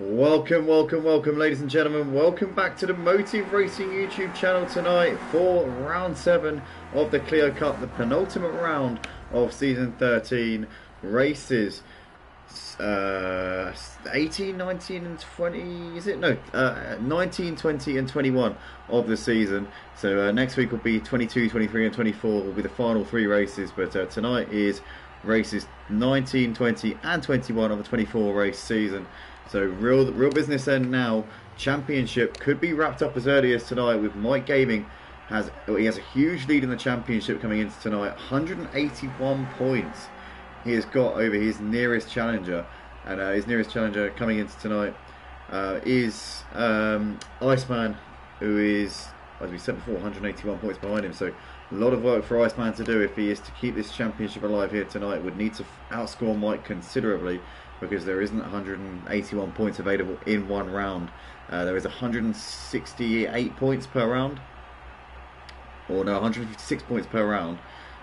Welcome, ladies and gentlemen. Welcome back to the Motive Racing YouTube channel tonight for round 7 of the Clio Cup, the penultimate round of season 13 races. 18, 19 and 20, is it? No, 19, 20 and 21 of the season. So next week will be 22, 23 and 24 will be the final 3 races, but tonight is races 19, 20 and 21 of the 24 race season. So real business then now. Championship could be wrapped up as early as tonight with Mike Gaming. He has a huge lead in the championship coming into tonight, 181 points he has got over his nearest challenger, and his nearest challenger coming into tonight is Iceman, who is, as we said before, 181 points behind him. So a lot of work for Iceman to do if he is to keep this championship alive here tonight. Would need to outscore Mike considerably, because there isn't 181 points available in one round. There is 168 points per round, or no, 156 points per round.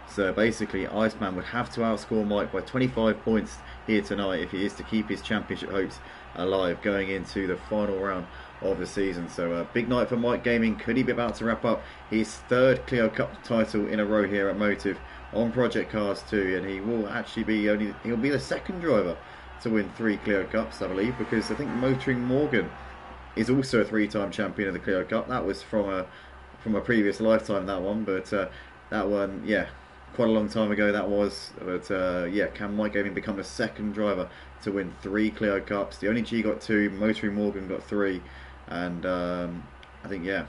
So basically Iceman would have to outscore Mike by 25 points here tonight if he is to keep his championship hopes alive going into the final round of the season. So a big night for Mike Gaming. Could he be about to wrap up his 3rd Clio Cup title in a row here at Motive on Project Cars 2, and he will actually be he'll be the 2nd driver to win 3 Clio Cups, I believe, because I think Motoring Morgan is also a 3-time champion of the Clio Cup. That was from a previous lifetime, that one, but that one, yeah, quite a long time ago that was. But yeah, can Mike Gaming become the 2nd driver to win 3 Clio Cups? The only G got 2, Motoring Morgan got 3, and I think, yeah,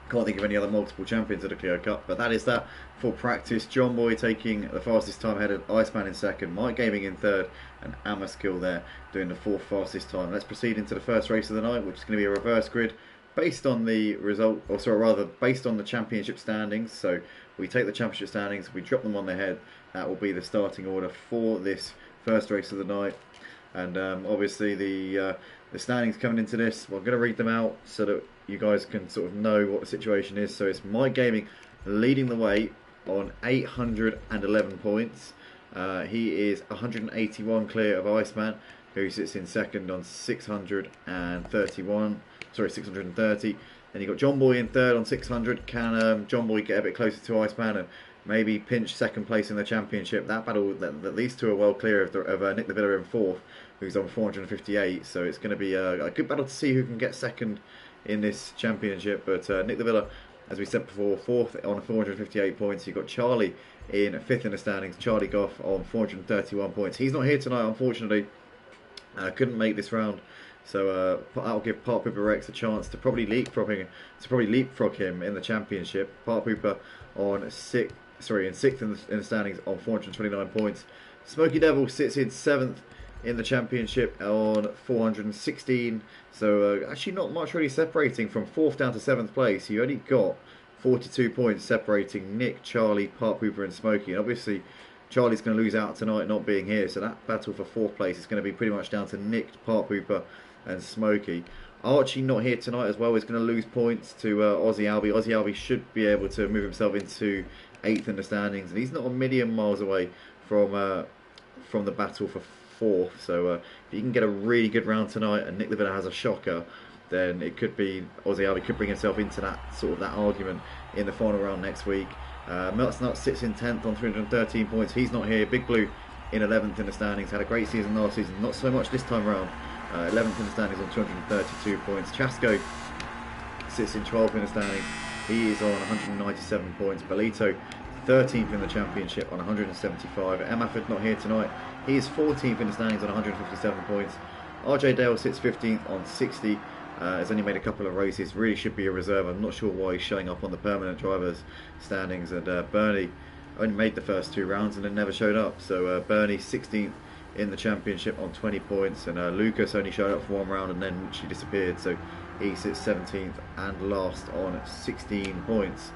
can't think of any other multiple champions of the Clio Cup. But that is that for practice. John Boy taking the fastest time ahead of Iceman in 2nd, Mike Gaming in 3rd, and Amaskill there doing the 4th fastest time. Let's proceed into the first race of the night, which is going to be a reverse grid based on the result, or sorry, rather based on the championship standings. So we take the championship standings, we drop them on their head. That will be the starting order for this first race of the night. And obviously the standings coming into this, well, I'm going to read them out so that you guys can sort of know what the situation is. So it's Mike Gaming leading the way on 811 points. He is 181 clear of Iceman, who sits in 2nd on 630. Then you got John Boy in 3rd on 600. Can John Boy get a bit closer to Iceman and maybe pinch 2nd place in the championship? That battle, that these two are well clear of Nick the Villa in 4th, who's on 458. So it's going to be a good battle to see who can get 2nd in this championship. But Nick the Villa, as we said before, 4th on 458 points. You've got Charlie in 5th in the standings, Charlie Goff on 431 points. He's not here tonight, unfortunately. Couldn't make this round. So that'll give Park Pooper Rex a chance to probably leapfrog him in the championship. Park Pooper on in 6th in the standings on 429 points. Smoky Devil sits in 7th in the championship on 416. So actually not much really separating from 4th down to 7th place. You only got 42 points separating Nick, Charlie, Park Pooper and Smoky. And obviously Charlie's going to lose out tonight not being here. So that battle for 4th place is going to be pretty much down to Nick, Park Pooper and Smoky. Archie not here tonight as well is going to lose points to Aussie Albie. Aussie Albie should be able to move himself into 8th in the standings, and he's not a million miles away from the battle for 4th. So if he can get a really good round tonight and Nick the Villa has a shocker, then it could be Aussie Albie could bring himself into that argument in the final round next week. Meltznut sits in 10th on 313 points. He's not here. Big Blue in 11th in the standings. Had a great season last season, not so much this time round. 11th in the standings on 232 points. Chasco sits in 12th in the standings. He is on 197 points. Belito 13th in the championship on 175. Emmaford not here tonight. He is 14th in the standings on 157 points. RJ Dale sits 15th on 60. Has only made a couple of races. Really should be a reserve. I'm not sure why he's showing up on the permanent drivers standings. And Bernie only made the first 2 rounds and then never showed up. So Bernie 16th in the championship on 20 points, and Lucas only showed up for 1 round and then she disappeared, so he sits 17th and last on 16 points.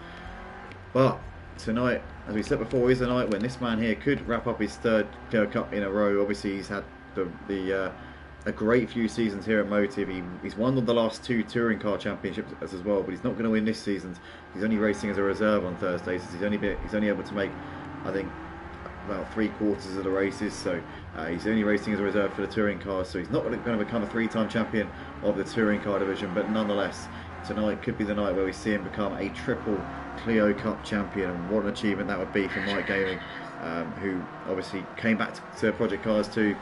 But tonight, as we said before, is a night when this man here could wrap up his 3rd Clio Cup in a row. Obviously he's had a great few seasons here at Motive. He's won the last 2 touring car championships as well, but he's not going to win this season. He's only racing as a reserve on Thursdays. He's only able to make, I think, about 3/4 of the races, so he's only racing as a reserve for the touring cars, so he's not going to become a 3-time champion of the touring car division, but nonetheless, tonight could be the night where we see him become a triple Clio Cup champion, and what an achievement that would be for Mike Gaming, who obviously came back to Project Cars 2,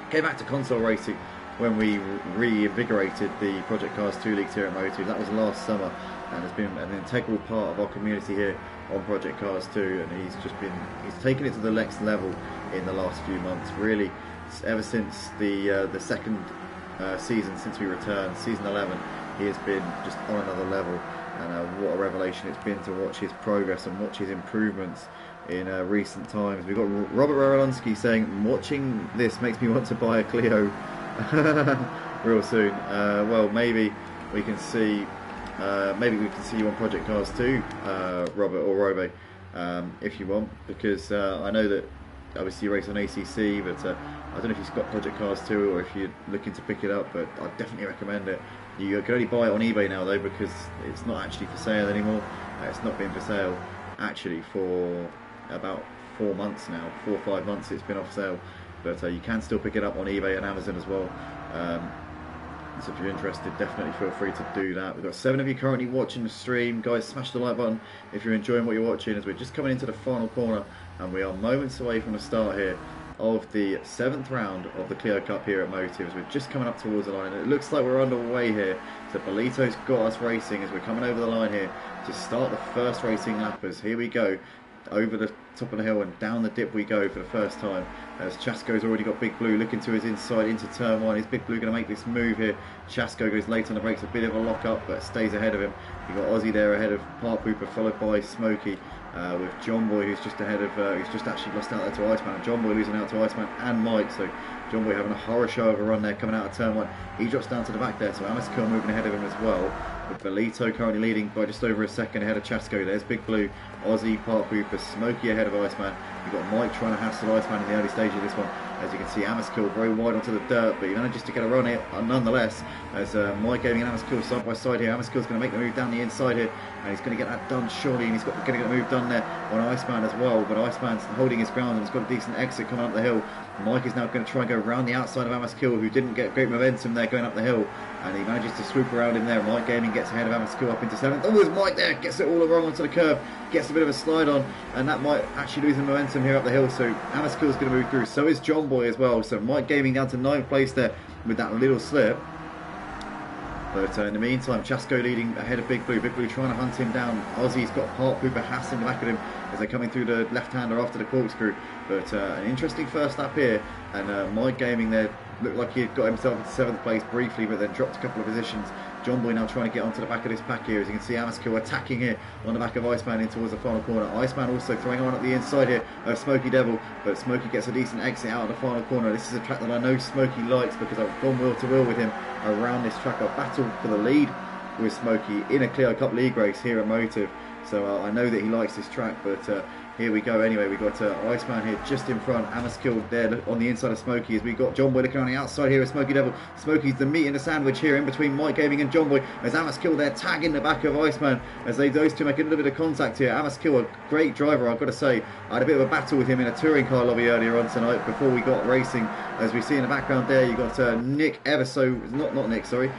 came back to console racing when we reinvigorated the Project Cars 2 leagues here at Motive. That was last summer, and has been an integral part of our community here on Project Cars 2, and he's taken it to the next level in the last few months. Really, ever since the second season since we returned, season 11, he has been just on another level, and what a revelation it's been to watch his progress and watch his improvements in recent times. We've got Robert Rarolonsky saying, watching this makes me want to buy a Clio real soon. Well, maybe we can see you on Project Cars 2, Robert or Robe, if you want, because I know that obviously you race on ACC, but I don't know if you've got Project Cars 2 or if you're looking to pick it up, but I definitely recommend it. You can only buy it on eBay now though, because it's not actually for sale anymore. It's not been for sale actually for about 4 months now, 4 or 5 months it's been off sale, but you can still pick it up on eBay and Amazon as well. So if you're interested, definitely feel free to do that. We've got 7 of you currently watching the stream. Guys, smash the like button if you're enjoying what you're watching, as we're just coming into the final corner, and we are moments away from the start here of the 7th round of the Clio Cup here at Motive, as we're just coming up towards the line, and it looks like we're underway here. So Bolito's got us racing as we're coming over the line here to start the first racing lappers. Here we go, over the top of the hill and down the dip we go for the first time, as Chasko's already got Big Blue looking to his inside into turn 1. Is Big Blue going to make this move here? Chasko goes late on the brakes, a bit of a lock up, but stays ahead of him. You've got Aussie there ahead of Park Pooper, followed by Smokey, with John Boy, who's just ahead of, who's just actually lost out there to Iceman, and John Boy losing out to Iceman and Mike. So John Boy having a horror show of a run there coming out of turn 1. He drops down to the back there, so Amiskill moving ahead of him as well, with Bolito currently leading by just over a second ahead of Chasko. There's Big Blue, Aussie, Park Pooper, Smokey ahead of Iceman. You've got Mike trying to hassle Iceman in the early stage of this one. As you can see, Amiskill very wide onto the dirt, but he manages to get a run here nonetheless, as Mike Gaming and Amiskill side by side here. Amiskill's going to make the move down the inside here, and he's going to get that done surely, and he's going to get a move done there on Iceman as well, but Iceman's holding his ground and has got a decent exit coming up the hill. Mike is now going to try and go around the outside of Amiskill, who didn't get great momentum there going up the hill, and he manages to swoop around him there. Mike Gaming gets ahead of Amiskill up into 7th. Oh, there's Mike there, gets it all wrong onto the curve, gets a bit of a slide on, and that might actually lose the momentum here up the hill, so Amiskill's going to move through. So is John Boy as well, so Mike Gaming down to 9th place there with that little slip. But in the meantime, Chasko leading ahead of Big Blue. Big Blue trying to hunt him down. Aussie's got Park Pooper hassling the back of him as they're coming through the left-hander after the corkscrew. But an interesting first lap here, and Mike Gaming there looked like he had got himself into 7th place briefly, but then dropped a couple of positions. John Boy now trying to get onto the back of this pack here. As you can see, Amiskill attacking here on the back of Iceman in towards the final corner. Iceman also throwing on at the inside here, Smokey Devil, but Smokey gets a decent exit out of the final corner. This is a track that I know Smokey likes, because I've gone wheel to wheel with him around this track. I've battled for the lead with Smokey in a Clio Cup League race here at Motive, so I know that he likes this track. But here we go anyway. We've got Iceman here just in front, Amiskill there on the inside of Smokey, as we've got John Boy looking on the outside here with Smokey Devil. Smokey's the meat in the sandwich here in between Mike Gaming and John Boy, as Amiskill there tagging the back of Iceman, as those two make a little bit of contact here. Amiskill, a great driver, I've got to say. I had a bit of a battle with him in a touring car lobby earlier on tonight before we got racing. As we see in the background there, you've got Nick ever so, not Nick, sorry,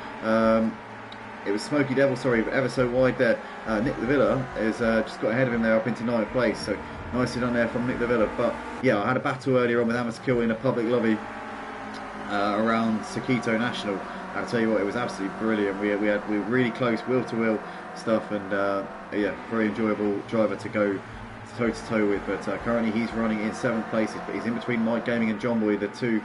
it was Smokey Devil, sorry, but ever so wide there. Nick the Villa has just got ahead of him there up into 9th place, so nicely done there from Nick the Villa. But yeah, I had a battle earlier on with Amiskill in a public lobby around Sakito National. I'll tell you what, it was absolutely brilliant. We were really close wheel to wheel stuff, and yeah, very enjoyable driver to go toe to toe with. But currently he's running in 7th place, but he's in between Mike Gaming and John Boy, the two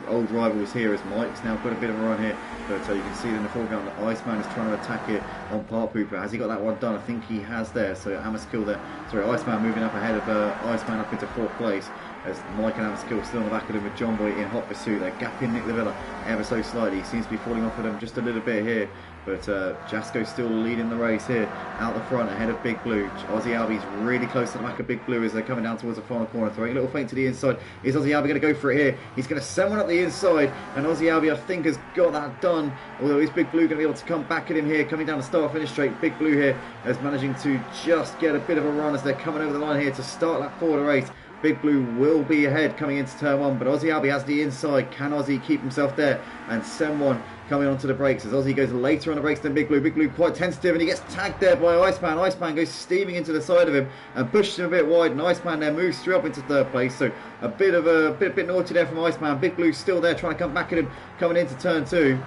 old rivals here, as Mike's now got a bit of a run here. But you can see in the foreground that Iceman is trying to attack here on Park Pooper. Has he got that one done? I think he has there. So Amiskill there, sorry, Iceman moving up ahead of Iceman up into 4th place, as Mike and Amiskill still on the back of him with John Boy in hot pursuit. They're gapping Nick the Villa ever so slightly. He seems to be falling off of them just a little bit here, but Jasko's still leading the race here out the front ahead of Big Blue. Aussie Albie's really close to the back of Big Blue as they're coming down towards the final corner, throwing a little feint to the inside. Is Aussie Albie going to go for it here? He's going to send one up the inside, and Aussie Albie, I think, has got that done, although is Big Blue going to be able to come back at him here, coming down the start finish straight. Big Blue here is managing to just get a bit of a run as they're coming over the line here to start lap 4 of the race. Big Blue will be ahead coming into turn 1, but Aussie Albie has the inside. Can Aussie keep himself there and send one coming onto the brakes as Aussie goes later on the brakes than Big Blue. Big Blue quite tentative and he gets tagged there by Iceman. Iceman goes steaming into the side of him and pushes him a bit wide, and Iceman there moves through up into third place. So a bit naughty there from Iceman. Big Blue's still there trying to come back at him coming into turn 2.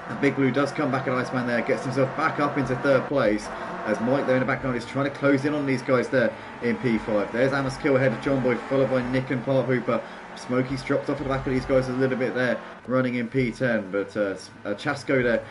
And Big Blue does come back at Iceman there, gets himself back up into third place as Mike there in the background is trying to close in on these guys there in P5. There's Amos Kill ahead of John Boy, followed by Nick and Part Hooper. Smokey's dropped off at the back of these guys a little bit there, running in P10, but Chasco there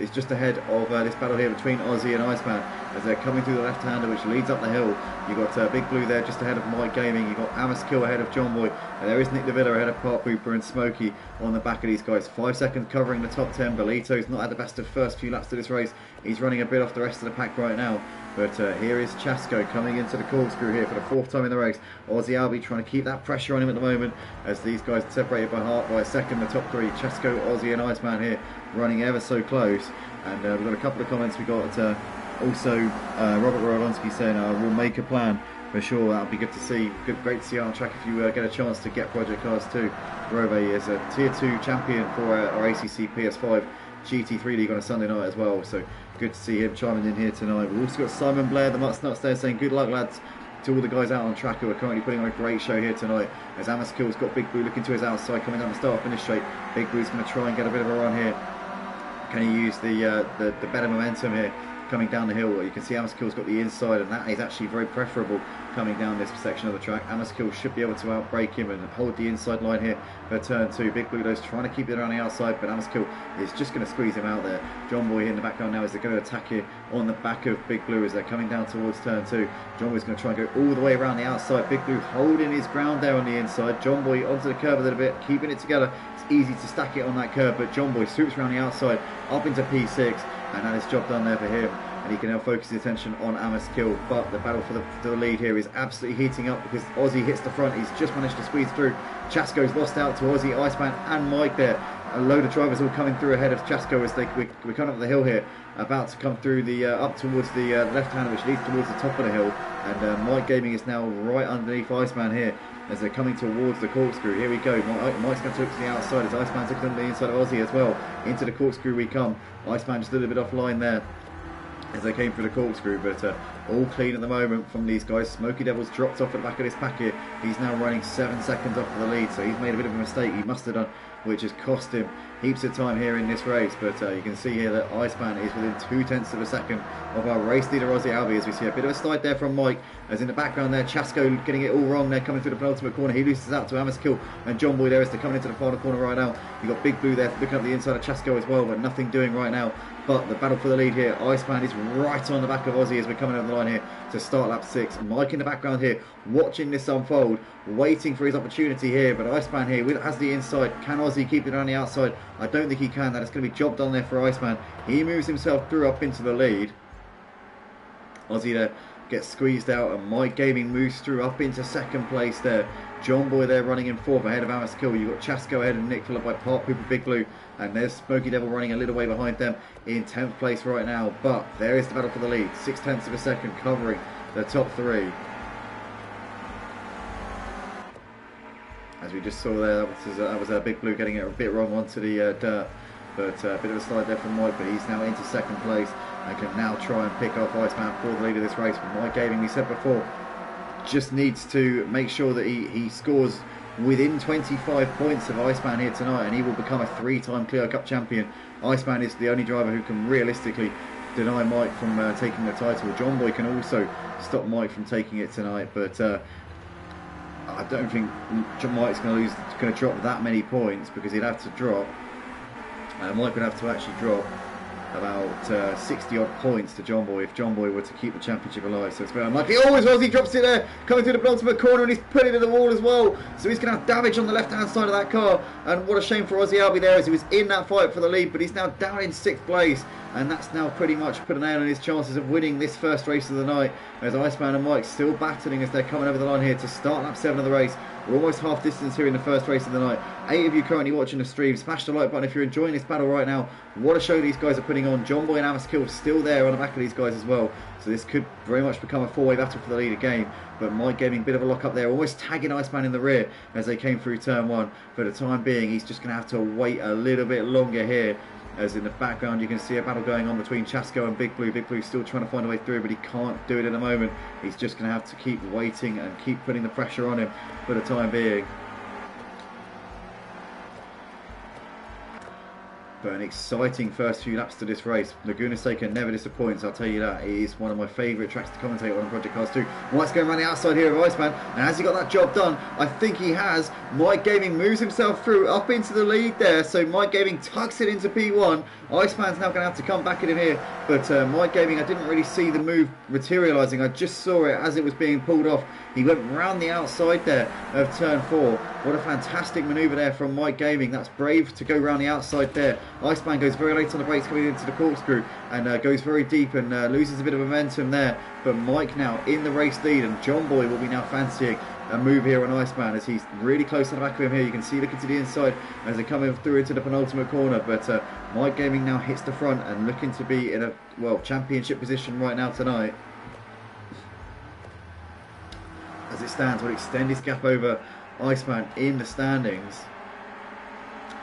is just ahead of this battle here between Aussie and Iceman as they're coming through the left-hander which leads up the hill. You've got Big Blue there just ahead of Mike Gaming. You've got Amos Kill ahead of John Boy, and there is Nick DeVilla ahead of Park Hooper and Smokey on the back of these guys. 5 seconds covering the top 10. Belito's not had the best of first few laps to this race. He's running a bit off the rest of the pack right now. But here is Chasco coming into the corkscrew here for the 4th time in the race. Aussie Albie trying to keep that pressure on him at the moment as these guys separated by a second. The top 3, Chasco, Aussie and Iceman here running ever so close. And we've got a couple of comments. We got also Robert Rodonsky saying we'll make a plan for sure. That'll be good to see. Great to see on track if you get a chance to get Project Cars 2. Rove is a tier 2 champion for our ACC PS5 GT3 League on a Sunday night as well, so good to see him chiming in here tonight. We've also got Simon Blair, the Mutts Nuts there, saying good luck lads to all the guys out on track who are currently putting on a great show here tonight. As Amos Kill's got Big Blue looking to his outside, coming down the start finish straight. Big Blue's going to try and get a bit of a run here. Can he use the better momentum here coming down the hill? You can see Amos Kill's got the inside, and that is actually very preferable coming down this section of the track. Amos Kill should be able to outbrake him and hold the inside line here for turn 2. Big Blue though is trying to keep it around the outside, but Amos Kill is just going to squeeze him out there. John Boy here in the background now as they're going to attack here on the back of Big Blue as they're coming down towards turn 2. John Boy's going to try and go all the way around the outside. Big Blue holding his ground there on the inside. John Boy onto the curb a little bit, keeping it together. It's easy to stack it on that curb, but John Boy swoops around the outside up into P6, and that is job done there for him. And he can now focus his attention on Amos Kill. But the battle for the lead here is absolutely heating up because Aussie hits the front. He's just managed to squeeze through. Chasco's lost out to Aussie, Iceman and Mike there. A load of drivers all coming through ahead of Chasco as we're coming up the hill here, about to come through the up towards the left hand which leads towards the top of the hill. And Mike Gaming is now right underneath Iceman here as they're coming towards the corkscrew. Here we go. Mike's going to look to the outside as Iceman's looking on the inside of Aussie as well. Into the corkscrew we come. Iceman just a little bit offline there as they came through the corkscrew, but all clean at the moment from these guys. Smoky Devil's dropped off at the back of this pack here. He's now running 7 seconds off of the lead, so he's made a bit of a mistake. He must have done, which has cost him heaps of time here in this race. But you can see here that Iceman is within 0.2 of a second of our race leader Aussie Albie, as we see a bit of a slide there from Mike, as in the background there Chasco getting it all wrong there, coming through the penultimate corner. He loses out to Amos Kill and John Boy there as they're coming into the final corner right now. You've got Big Blue there looking up the inside of Chasco as well, but nothing doing right now. But the battle for the lead here, Iceman is right on the back of Aussie as we're coming over the line here to start lap 6. Mike in the background here, watching this unfold, waiting for his opportunity here. But Iceman here has the inside. Can Aussie keep it on the outside? I don't think he can. That is going to be job done there for Iceman. He moves himself through up into the lead. Aussie there gets squeezed out, and Mike Gaming moves through up into second place there. John Boy there running in 4th ahead of Amos Kill. You've got Chasco ahead of Nick, followed by Park Hooper, Big Blue, and there's Smoky Devil running a little way behind them in 10th place right now. But there is the battle for the lead, 0.6 of a second covering the top 3. As we just saw there, that was Big Blue getting it a bit wrong onto the dirt. But a bit of a slide there from Mike, but he's now into second place and can now try and pick off Iceman for the lead of this race. But Mike Gaming, we said before, just needs to make sure that he scores within 25 points of Iceman here tonight, and he will become a 3-time Clio Cup champion. Iceman is the only driver who can realistically deny Mike from taking the title. John Boy can also stop Mike from taking it tonight, but I don't think Mike's going to drop that many points, because he'd have to drop. Mike would have to actually drop about 60 odd points to John Boy if John Boy were to keep the championship alive. So it's very unlikely. Oh, as well as he drops it there, coming through the penultimate corner, and he's put it in the wall as well. So he's going to have damage on the left hand side of that car. And what a shame for Aussie Albie there, as he was in that fight for the lead, but he's now down in 6th place. and that's now pretty much put a nail in his chances of winning this first race of the night, as Iceman and Mike still battling as they're coming over the line here to start lap 7 of the race. We're almost half distance here in the first race of the night. 8 of you currently watching the stream. Smash the like button if you're enjoying this battle right now. What a show these guys are putting on. John Boy and Amaskill still there on the back of these guys as well. So this could very much become a 4-way battle for the lead again. But Mike Gaming, a bit of a lock up there, almost tagging Iceman in the rear as they came through turn 1. For the time being, he's just going to have to wait a little bit longer here. As in the background you can see a battle going on between Chasco and Big Blue. Big Blue still trying to find a way through, but he can't do it at the moment. He's just going to have to keep waiting and keep putting the pressure on him for the time being. But an exciting first few laps to this race. Laguna Seca never disappoints, I'll tell you that. It is one of my favourite tracks to commentate on Project Cars 2. Mike's going around the outside here of Iceman, and has he got that job done? I think he has. Mike Gaming moves himself through up into the lead there, so Mike Gaming tucks it into P1. Iceman's now going to have to come back in here, but Mike Gaming, I didn't really see the move materialising. I just saw it as it was being pulled off. He went round the outside there of turn 4. What a fantastic manoeuvre there from Mike Gaming. That's brave to go round the outside there. Iceman goes very late on the brakes coming into the corkscrew and goes very deep and loses a bit of momentum there. But Mike now in the race lead, and John Boy will be now fancying a move here on Iceman as he's really close to the back of him here. You can see looking to the inside as they're coming through into the penultimate corner. But Mike Gaming now hits the front and looking to be in a, well, championship position right now tonight. As it stands, will extend his gap over Iceman in the standings.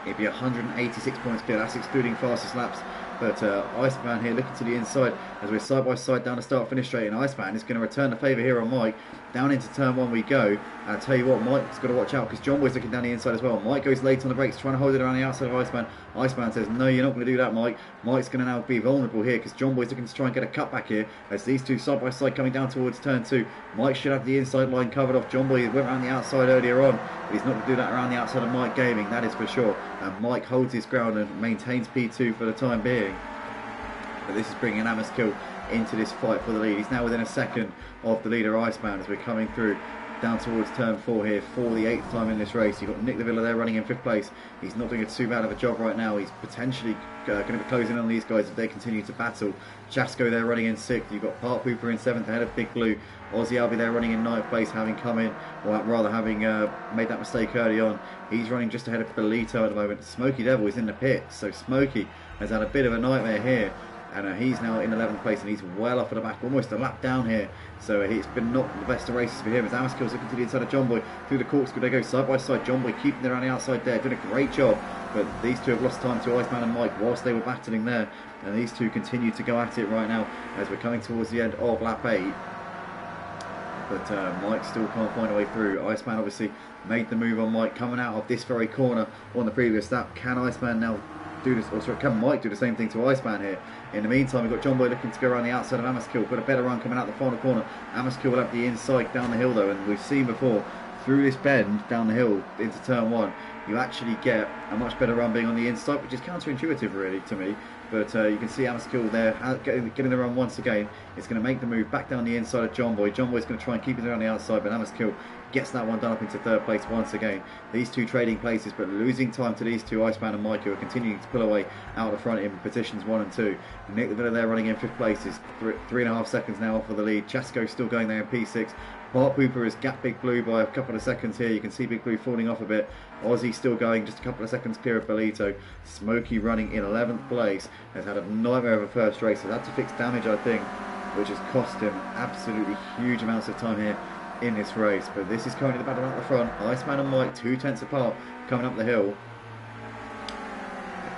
It'd be 186 points clear, that's excluding fastest laps. But Iceman here looking to the inside as we're side by side down the start finish straight, and Iceman is going to return the favour here on Mike. Down into turn 1 we go. And I'll tell you what, Mike's got to watch out because John Boy's looking down the inside as well. Mike goes late on the brakes, trying to hold it around the outside of Iceman. Iceman says, no, you're not going to do that, Mike. Mike's going to now be vulnerable here because John Boy's looking to try and get a cut back here as these two side by side coming down towards turn 2. Mike should have the inside line covered off. John Boy went around the outside earlier on, but he's not going to do that around the outside of Mike Gaming, that is for sure. And Mike holds his ground and maintains P2 for the time being. But this is bringing Amaskill into this fight for the lead. He's now within a second of the leader Iceman as we're coming through down towards turn 4 here for the 8th time in this race. You've got Nick Lavilla there running in 5th place. He's not doing too bad of a job right now. He's potentially going to be closing on these guys if they continue to battle. Chasco there running in 6th. You've got Park Hooper in 7th ahead of Big Blue. Ozzy Albi there running in 9th place, having come in, or rather having made that mistake early on. He's running just ahead of Belito at the moment. Smokey Devil is in the pit, so Smokey has had a bit of a nightmare here. And he's now in 11th place and he's well off at the back, almost a lap down here. So it's been not the best of races for him as Amaskill's looking to the inside of John Boy through the corkscrew. They go side by side. John Boy keeping it around the outside there, doing a great job. But these two have lost time to Iceman and Mike whilst they were battling there. And these two continue to go at it right now as we're coming towards the end of lap 8. But Mike still can't find a way through. Iceman obviously made the move on Mike coming out of this very corner on the previous lap. Can Iceman now do this, or sorry, can Mike do the same thing to Iceman here? In the meantime, we've got John Boy looking to go around the outside of Amaskill. Got a better run coming out the final corner. Amaskill will have the inside down the hill though, and we've seen before through this bend down the hill into turn 1, you actually get a much better run being on the inside, which is counterintuitive really to me. But you can see Amaskill there getting the run once again. It's going to make the move back down the inside of John Boy. John Boy's going to try and keep it around the outside, but Amaskill gets that one done up into 3rd place once again. These two trading places, but losing time to these two, Iceman and Mike, who are continuing to pull away out the front in positions 1 and 2. Nick Lavilla there running in 5th place is 3.5 seconds now off for the lead. Chasco still going there in P6. Park Hooper has gapped Big Blue by a couple of seconds here. You can see Big Blue falling off a bit. Ozzy still going just a couple of seconds clear of Belito. Smokey running in 11th place has had a nightmare of a first race. So that's to fix damage, I think, which has cost him absolutely huge amounts of time here in this race. But this is currently the battle at the front. Iceman and Mike 2 tenths apart coming up the hill.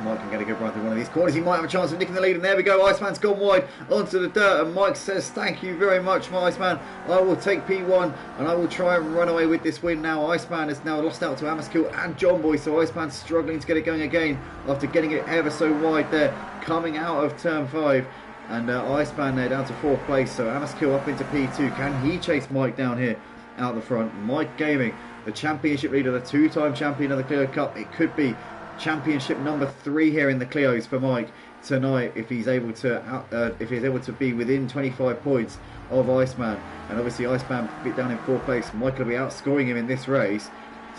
Mike can get a good run through one of these corners. He might have a chance of nicking the lead, and there we go. Iceman's gone wide onto the dirt, and Mike says, thank you very much, Iceman. I will take P1, and I will try and run away with this win now. Iceman has now lost out to Amaskill and John Boy, so Iceman's struggling to get it going again after getting it ever so wide there, coming out of turn 5. And Iceman there down to 4th place, so Amaskill up into P2. Can he chase Mike down here out the front? Mike Gaming, the championship leader, the 2-time champion of the Clio Cup. It could be championship number 3 here in the Clios for Mike tonight if he's able to be within 25 points of Iceman. And obviously Iceman down in 4th place. Mike will be outscoring him in this race,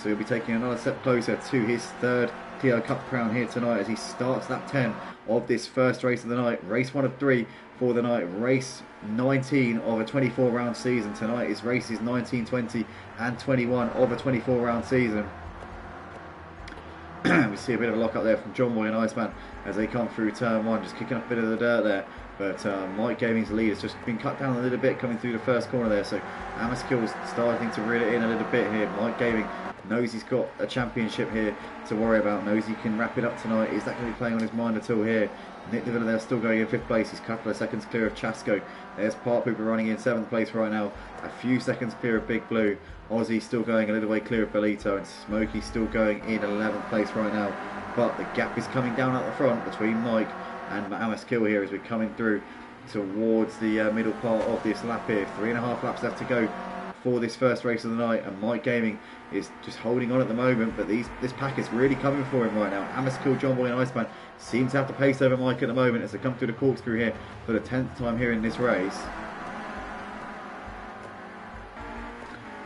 So he'll be taking another step closer to his third Clio Cup crown here tonight as he starts lap 10 of this first race of the night. Race 1 of 3 for the night. Race 19 of a 24 round season. Tonight is races 19, 20 and 21 of a 24 round season. We see a bit of a lock up there from John Boy and Iceman as they come through turn 1, just kicking up a bit of the dirt there. But Mike Gaming's lead has just been cut down a little bit coming through the first corner there. So Amaskill's starting to reel it in a little bit here. Mike Gaming knows he's got a championship here to worry about, knows he can wrap it up tonight. Is that going to be playing on his mind at all here? Nick DeVilla there still going in 5th place. He's a couple of seconds clear of Chasco. There's Park Hooper running in 7th place right now. A few seconds clear of Big Blue. Ozzy still going a little way clear of Belito. And Smokey still going in 11th place right now. But the gap is coming down at the front between Mike and Amaskill here as we're coming through towards the middle part of this lap here. 3.5 laps left to go for this first race of the night, and Mike Gaming is just holding on at the moment, but this pack is really coming for him right now. Amaskill, John Boy and Iceman seem to have the pace over Mike at the moment as they come through the corkscrew here for the 10th time here in this race.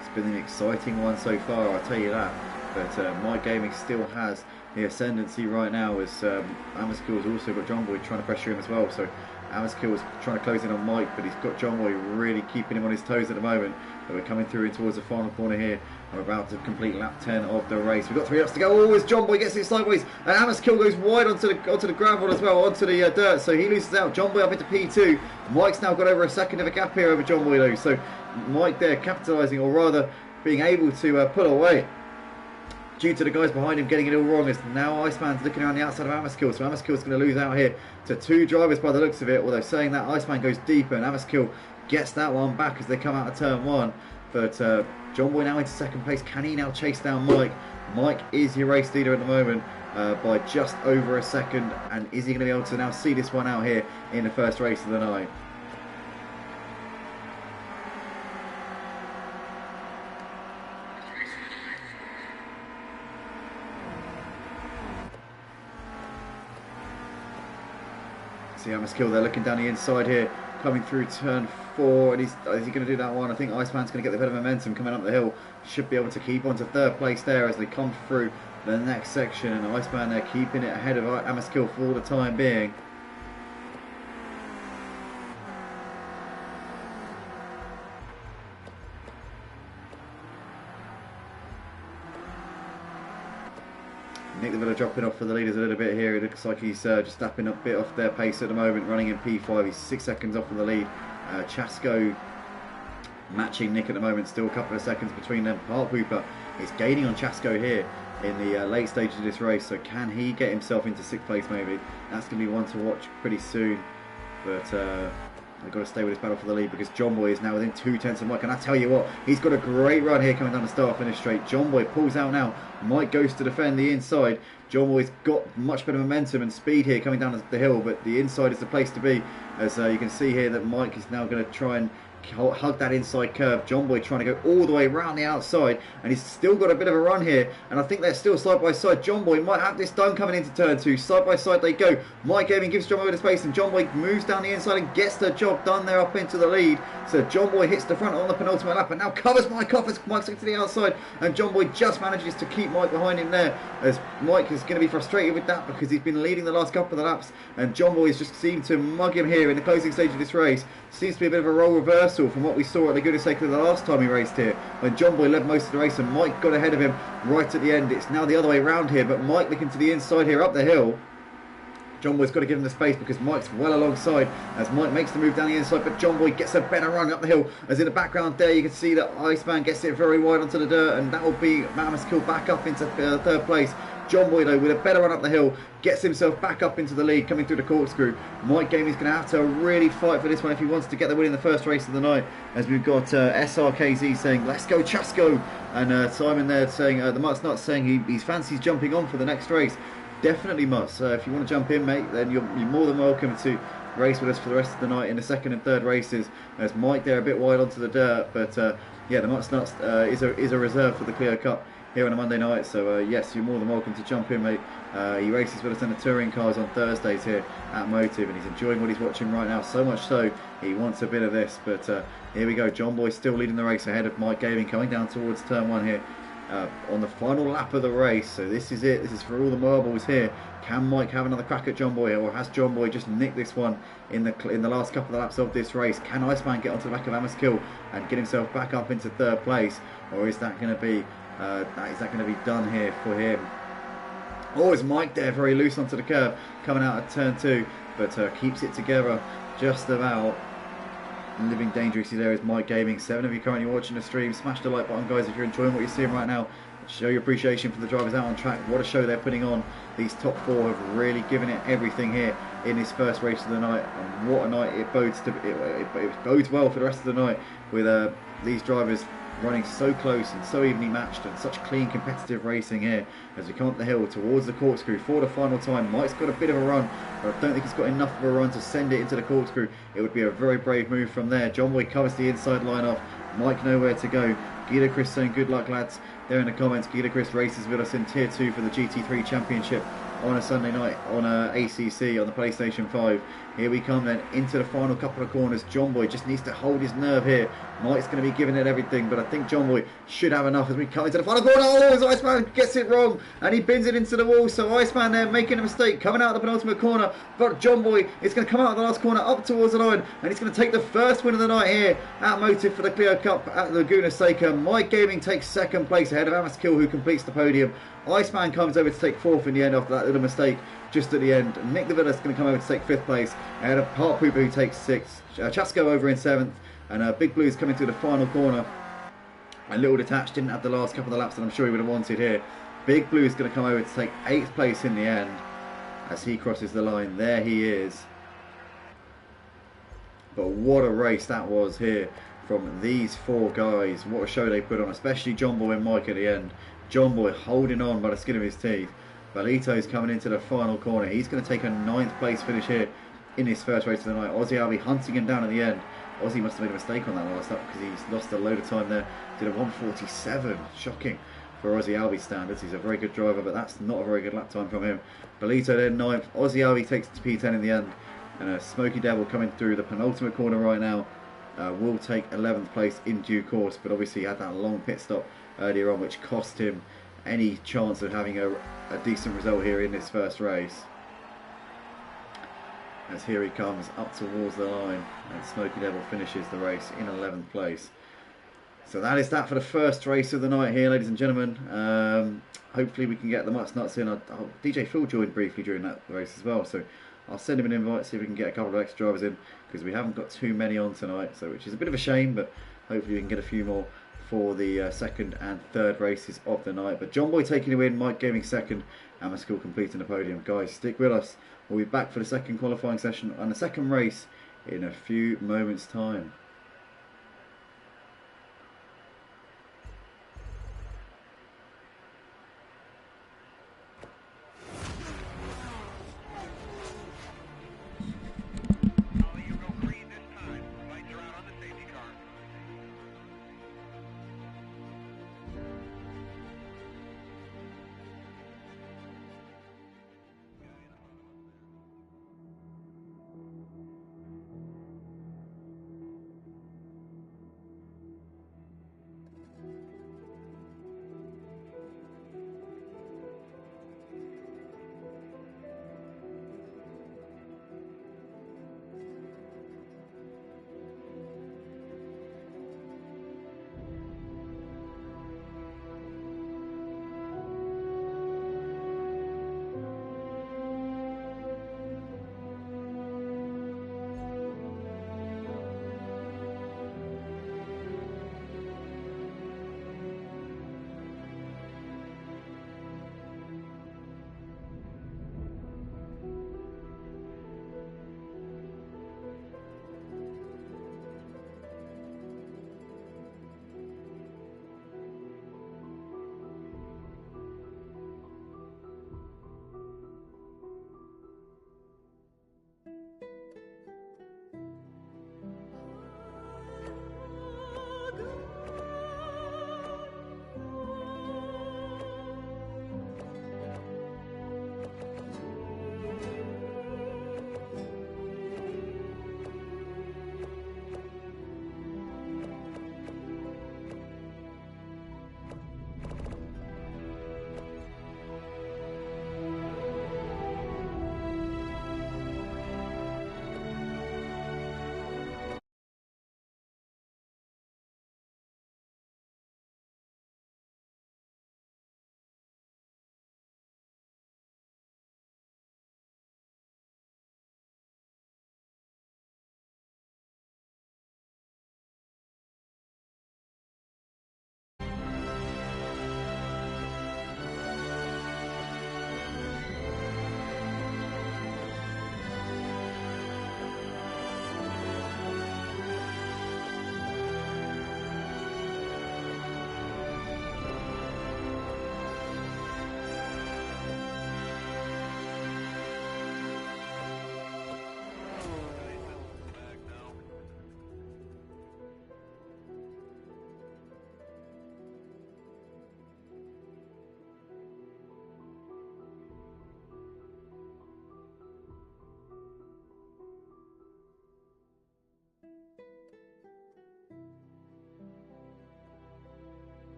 It's been an exciting one so far, I'll tell you that, but Mike Gaming still has the ascendancy right now as Amaskill has also got John Boy trying to pressure him as well. So Amaskill is trying to close in on Mike, but he's got John Boy really keeping him on his toes at the moment. But we're coming through in towards the final corner here. I'm about to complete lap 10 of the race. We've got 3 laps to go. Oh, as John Boy gets it sideways, and Amaskill goes wide onto the gravel as well, onto the dirt. So he loses out. John Boy up into P2. Mike's now got over a second of a gap here over John Boy though. So Mike there capitalising, or rather being able to pull away, due to the guys behind him getting it all wrong. As now Iceman's looking around the outside of Amaskill, so Amaskill's going to lose out here to 2 drivers by the looks of it, although saying that Iceman goes deeper and Amaskill gets that one back as they come out of turn 1. But John Boy now into 2nd place. Can he now chase down Mike? Mike is your race leader at the moment by just over a second, and is he going to be able to now see this one out here in the first race of the night? See Amaskill there looking down the inside here, coming through turn 4, and is he going to do that one? I think Iceman's going to get the bit of momentum coming up the hill. Should be able to keep on to 3rd place there as they come through the next section, and Iceman there keeping it ahead of Amaskill for the time being. Nick DeVilla dropping off for the leaders a little bit here. It looks like he's just stepping up a bit off their pace at the moment, running in P5. He's 6 seconds off of the lead. Chasco matching Nick at the moment, still a couple of seconds between them. Park Hooper is gaining on Chasco here in the late stages of this race, so can he get himself into 6th place maybe? That's going to be one to watch pretty soon, but they've got to stay with this battle for the lead because John Boy is now within 2 tenths of Mike, and I tell you what, he's got a great run here coming down the start finish straight. John Boy pulls out now. Mike goes to defend the inside. John Boy's got much better momentum and speed here coming down the hill, but the inside is the place to be, as you can see here that Mike is now going to try and hug that inside curve. John Boy trying to go all the way around the outside, and he's still got a bit of a run here, and I think they're still side by side. John Boy might have this done coming into turn 2. Side by side they go. Mike Gaming gives John Boy the space, and John Boy moves down the inside and gets the job done there up into the lead. So John Boy hits the front on the penultimate lap and now covers Mike off as Mike's to the outside, and John Boy just manages to keep Mike behind him there, as Mike is going to be frustrated with that because he's been leading the last couple of the laps, and John Boy has just seemed to mug him here in the closing stage of this race. Seems to be a bit of a role reversal from what we saw at Laguna Seca the last time he raced here, when John Boy led most of the race and Mike got ahead of him right at the end. It's now the other way around here, but Mike looking to the inside here up the hill. John Boy's got to give him the space because Mike's well alongside as Mike makes the move down the inside, but John Boy gets a better run up the hill, as in the background there you can see that Iceman gets it very wide onto the dirt, and that will be Amaskill back up into 3rd place. John Boy though with a better run up the hill gets himself back up into the lead coming through the corkscrew. Mike Gaming's going to have to really fight for this one if he wants to get the win in the first race of the night, as we've got SRKZ saying let's go Chasco, and Simon there saying the Mutt's Nut saying he fancies jumping on for the next race. Definitely must. If you want to jump in, mate, then you're more than welcome to race with us for the rest of the night in the 2nd and 3rd races. As Mike there a bit wide onto the dirt, but yeah, the Mutt's Nuts is a reserve for the Clio Cup here on a Monday night, so yes, you're more than welcome to jump in, mate. He races with us in the touring cars on Thursdays here at Motive, and he's enjoying what he's watching right now, so much so he wants a bit of this. But here we go, John Boy still leading the race ahead of Mike Gaming coming down towards turn 1 here. on the final lap of the race. So this is it. This is for all the marbles here. Can Mike have another crack at John Boy, or has John Boy just nicked this one in the last couple of laps of this race? Can Iceman get onto the back of Amaskill and get himself back up into third place, or is that going to be done here for him? Oh, is Mike there very loose onto the curb coming out of turn 2, but keeps it together just about. Living dangerously there is Mike Gaming. 7 of you currently watching the stream. Smash the like button, guys, if you're enjoying what you're seeing right now. Show your appreciation for the drivers out on track. What a show they're putting on. These top 4 have really given it everything here in this first race of the night. And what a night it bodes it bodes well for the rest of the night, with these drivers running so close and so evenly matched, and such clean competitive racing here as we come up the hill towards the corkscrew for the final time. Mike's got a bit of a run, but I don't think he's got enough of a run to send it into the corkscrew. It would be a very brave move from there. John Boy covers the inside line off. Mike nowhere to go. Guido Chris saying good luck, lads, there in the comments. Guido Chris races with us in tier 2 for the GT3 championship on a Sunday night on ACC on the PlayStation 5. Here we come then into the final couple of corners. John Boy just needs to hold his nerve here. Mike's going to be giving it everything, but I think John Boy should have enough as we come into the final corner. Oh, Iceman gets it wrong and he bins it into the wall. So Iceman there making a mistake coming out of the penultimate corner, but John Boy is going to come out of the last corner up towards the line, and he's going to take the first win of the night here at Motive for the Clio Cup at Laguna Seca. Mike Gaming takes second place ahead of Amaskill, who completes the podium. Iceman comes over to take 4th in the end after that little mistake just at the end. Nick DeVilla is going to come over to take 5th place ahead of Park Pooper, who takes 6th. Chasco over in 7th, and Big Blue's coming through the final corner. A little detached, didn't have the last couple of laps that I'm sure he would have wanted here. Big Blue is going to come over to take 8th place in the end as he crosses the line. There he is. But what a race that was here from these 4 guys. What a show they put on, especially John Boy and Mike at the end. John Boy holding on by the skin of his teeth. Balito's coming into the final corner. He's going to take a 9th place finish here in his first race of the night. Ozzy Albi hunting him down at the end. Ozzy must have made a mistake on that last lap because he's lost a load of time there. Did a 1:47. Shocking for Ozzy Albi standards. He's a very good driver, but that's not a very good lap time from him. Balito then 9th. Ozzy Albi takes it to P10 in the end. And Smoky Devil coming through the penultimate corner right now will take 11th place in due course, but obviously he had that long pit stop earlier on, which cost him any chance of having a decent result here in this first race. As here he comes up towards the line, and Smoky Devil finishes the race in 11th place. So that is that for the first race of the night here, ladies and gentlemen. Hopefully we can get the Mutts Nuts in. DJ Phil joined briefly during that race as well, so I'll send him an invite, see if we can get a couple of extra drivers in, because we haven't got too many on tonight, so which is a bit of a shame, but hopefully we can get a few more for the second and third races of the night. But John Boy taking the win, Mike Gaming second, and Amaskill completing the podium. Guys, stick with us. We'll be back for the second qualifying session and the second race in a few moments' time.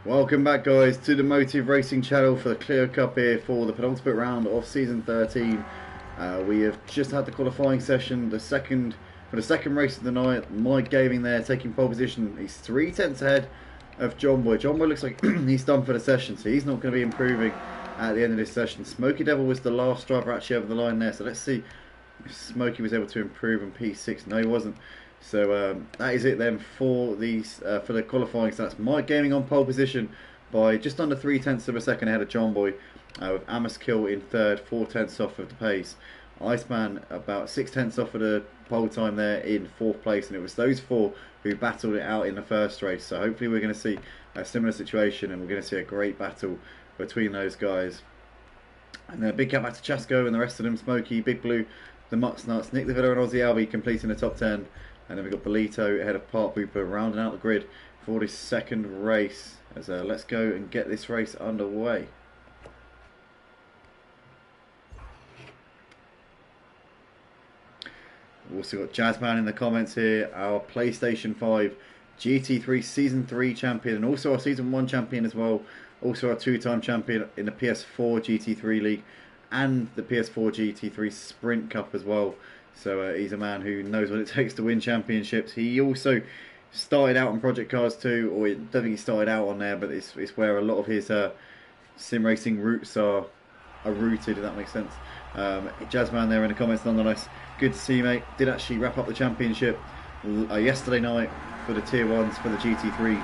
Welcome back, guys, to the Motive Racing channel for the Clio Cup here for the penultimate round of season 13. We have just had the qualifying session, for the second race of the night. Mike Gaming there taking pole position. He's 3/10 ahead of John Boy. John Boy looks like he's done for the session, so he's not going to be improving at the end of this session. Smoky Devil was the last driver actually over the line there, so let's see if Smokey was able to improve on P6. No, he wasn't. So that is it then for these for the qualifying. So that's Mike Gaming on pole position by just under 3/10 of a second ahead of John Boy, with Amaskill in third, 4/10 off of the pace. Iceman about 6/10 off of the pole time there in fourth place, and it was those four who battled it out in the first race. So hopefully we're going to see a similar situation, and we're going to see a great battle between those guys. And then a big cap back to Chasco and the rest of them: Smokey, Big Blue, the Mutts Nuts, Nick the Villa and Aussie Albie completing the top 10. And then we've got Bolito ahead of Park Booper rounding out the grid for this second race. As let's go and get this race underway. We've also got Jazzman in the comments here, our PlayStation 5 GT3 Season 3 champion, and also our Season 1 champion as well. Also our two-time champion in the PS4 GT3 League and the PS4 GT3 Sprint Cup as well. So he's a man who knows what it takes to win championships. He also started out on Project Cars 2, or I don't think he started out on there, but it's where a lot of his sim racing roots are rooted, if that makes sense. Jazzman there in the comments nonetheless. Good to see you, mate. Did actually wrap up the championship yesterday night for the Tier 1s for the GT3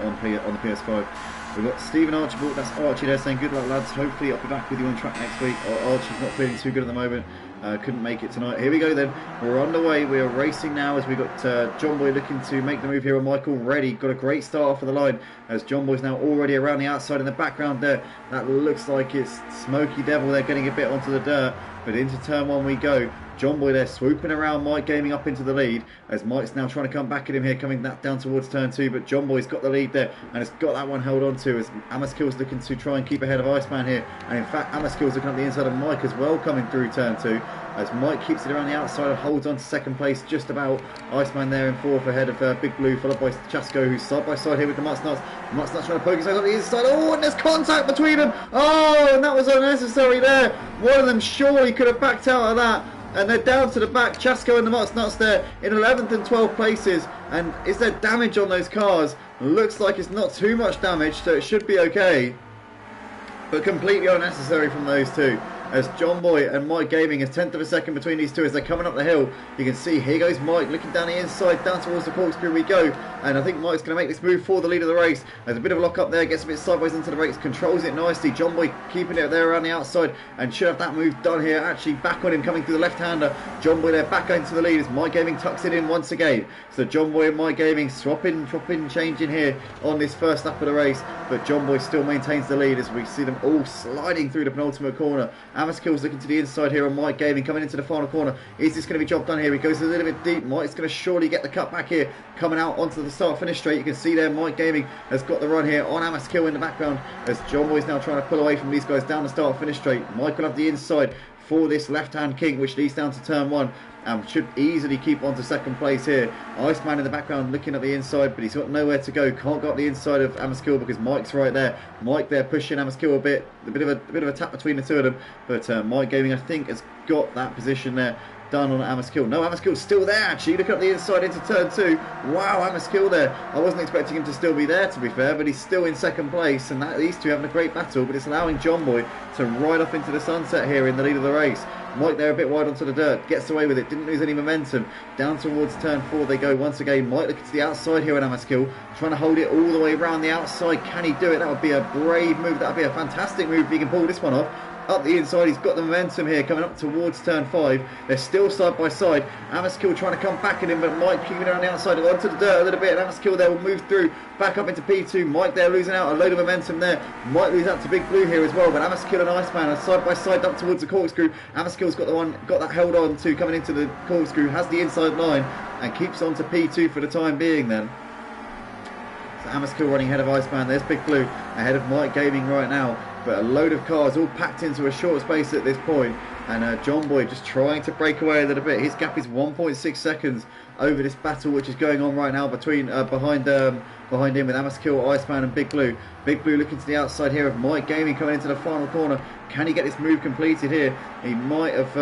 on the PS5. We've got Stephen Archibald, that's Archie there, saying good luck, lads. Hopefully I'll be back with you on track next week. Archie's not feeling too good at the moment. Couldn't make it tonight. Here we go then. We're underway. We are racing now as we got John Boy looking to make the move here on Michael. Ready. Got a great start off of the line as John Boy's now already around the outside in the background there. That looks like it's Smoky Devil there getting a bit onto the dirt. But into turn one we go. John Boy there swooping around Mike Gaming up into the lead as Mike's now trying to come back at him here, coming down towards turn two, but John Boy's got the lead there and has got that one held on to as Amaskill's looking to try and keep ahead of Iceman here, and in fact Amaskill's looking up the inside of Mike as well, coming through turn two as Mike keeps it around the outside and holds on to second place just about. Iceman there in fourth ahead of Big Blue, followed by Chasco, who's side by side here with the Mutts Nuts. The Mutts Nuts trying to poke his way on the inside. Oh, and there's contact between them. Oh, and that was unnecessary there. One of them surely could have backed out of that. And they're down to the back, Chasco and the Mutts Nuts there in 11th and 12th places. And is there damage on those cars? Looks like it's not too much damage, so it should be okay. But completely unnecessary from those two. As John Boy and Mike Gaming is 10th of a second between these two as they're coming up the hill. You can see here goes Mike looking down the inside, down towards the corkscrew we go. And I think Mike's going to make this move for the lead of the race. There's a bit of a lock up there, gets a bit sideways into the race, controls it nicely. John Boy keeping it there around the outside and should have that move done here. Actually back on him coming through the left-hander. John Boy there back into the lead as Mike Gaming tucks it in once again. So John Boy and Mike Gaming swapping, changing here on this first lap of the race. But John Boy still maintains the lead as we see them all sliding through the penultimate corner. Amaskill's looking to the inside here on Mike Gaming coming into the final corner. Is this going to be job done here? He goes a little bit deep. Mike's going to surely get the cut back here, coming out onto the start finish straight. You can see there Mike Gaming has got the run here on Amaskill in the background as John Boy's now trying to pull away from these guys down the start finish straight. Mike will have the inside for this left-hand king which leads down to turn one and should easily keep on to second place here. Iceman in the background looking at the inside, but he's got nowhere to go. Can't go up the inside of Amaskill because Mike's right there. Mike there pushing Amaskill a bit of a tap between the two of them, but Mike Gaming I think has got that position there done on Amaskill. No, Amaskill's still there actually. Look up the inside into turn 2. Wow, Amaskill there. I wasn't expecting him to still be there, to be fair, but he's still in second place, and these two having a great battle, but it's allowing John Boy to ride off into the sunset here in the lead of the race. Mike there a bit wide onto the dirt, gets away with it, didn't lose any momentum. Down towards turn 4 they go once again. Mike looking to the outside here on Amaskill, trying to hold it all the way around the outside. Can he do it? That would be a brave move. That would be a fantastic move if he can pull this one off. Up the inside, he's got the momentum here, coming up towards turn 5. They're still side by side. Amaskill trying to come back at him, but Mike keeping it on the outside, onto the dirt a little bit, and Amaskill there will move through, back up into P2. Mike there losing out, a load of momentum there. Might lose out to Big Blue here as well, but Amaskill and Iceman are side by side up towards the corkscrew. Amaskill's got that held on to, coming into the corkscrew, has the inside line, and keeps on to P2 for the time being then. So Amaskill running ahead of Iceman. There's Big Blue ahead of Mike Gaming right now. But a load of cars all packed into a short space at this point, and John Boy just trying to break away a little bit. His gap is 1.6 seconds over this battle which is going on right now between behind him with Amaskill, Iceman and Big Blue. Big Blue looking to the outside here of Mike Gaming coming into the final corner. Can he get this move completed here? He might have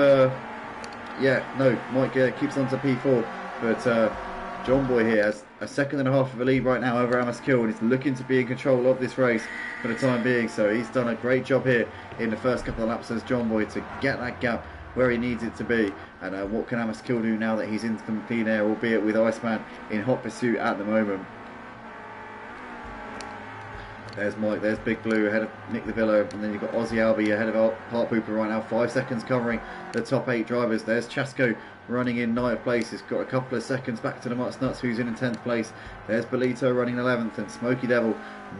Mike keeps on to P4, but John Boy here has a second and a half of a lead right now over Amaskill, and he's looking to be in control of this race for the time being. So he's done a great job here in the first couple of laps as John Boy to get that gap where he needs it to be. And what can Amaskill do now that he's in clean air, albeit with Iceman in hot pursuit at the moment? There's Mike, there's Big Blue ahead of Nick the Villa, and then you've got Aussie Albie ahead of Part Pooper right now, 5 seconds covering the top 8 drivers. There's Chasco running in 9th place, he's got a couple of seconds back to the Mutts Nuts who's in 10th place. There's Bolito running 11th, and Smoky Devil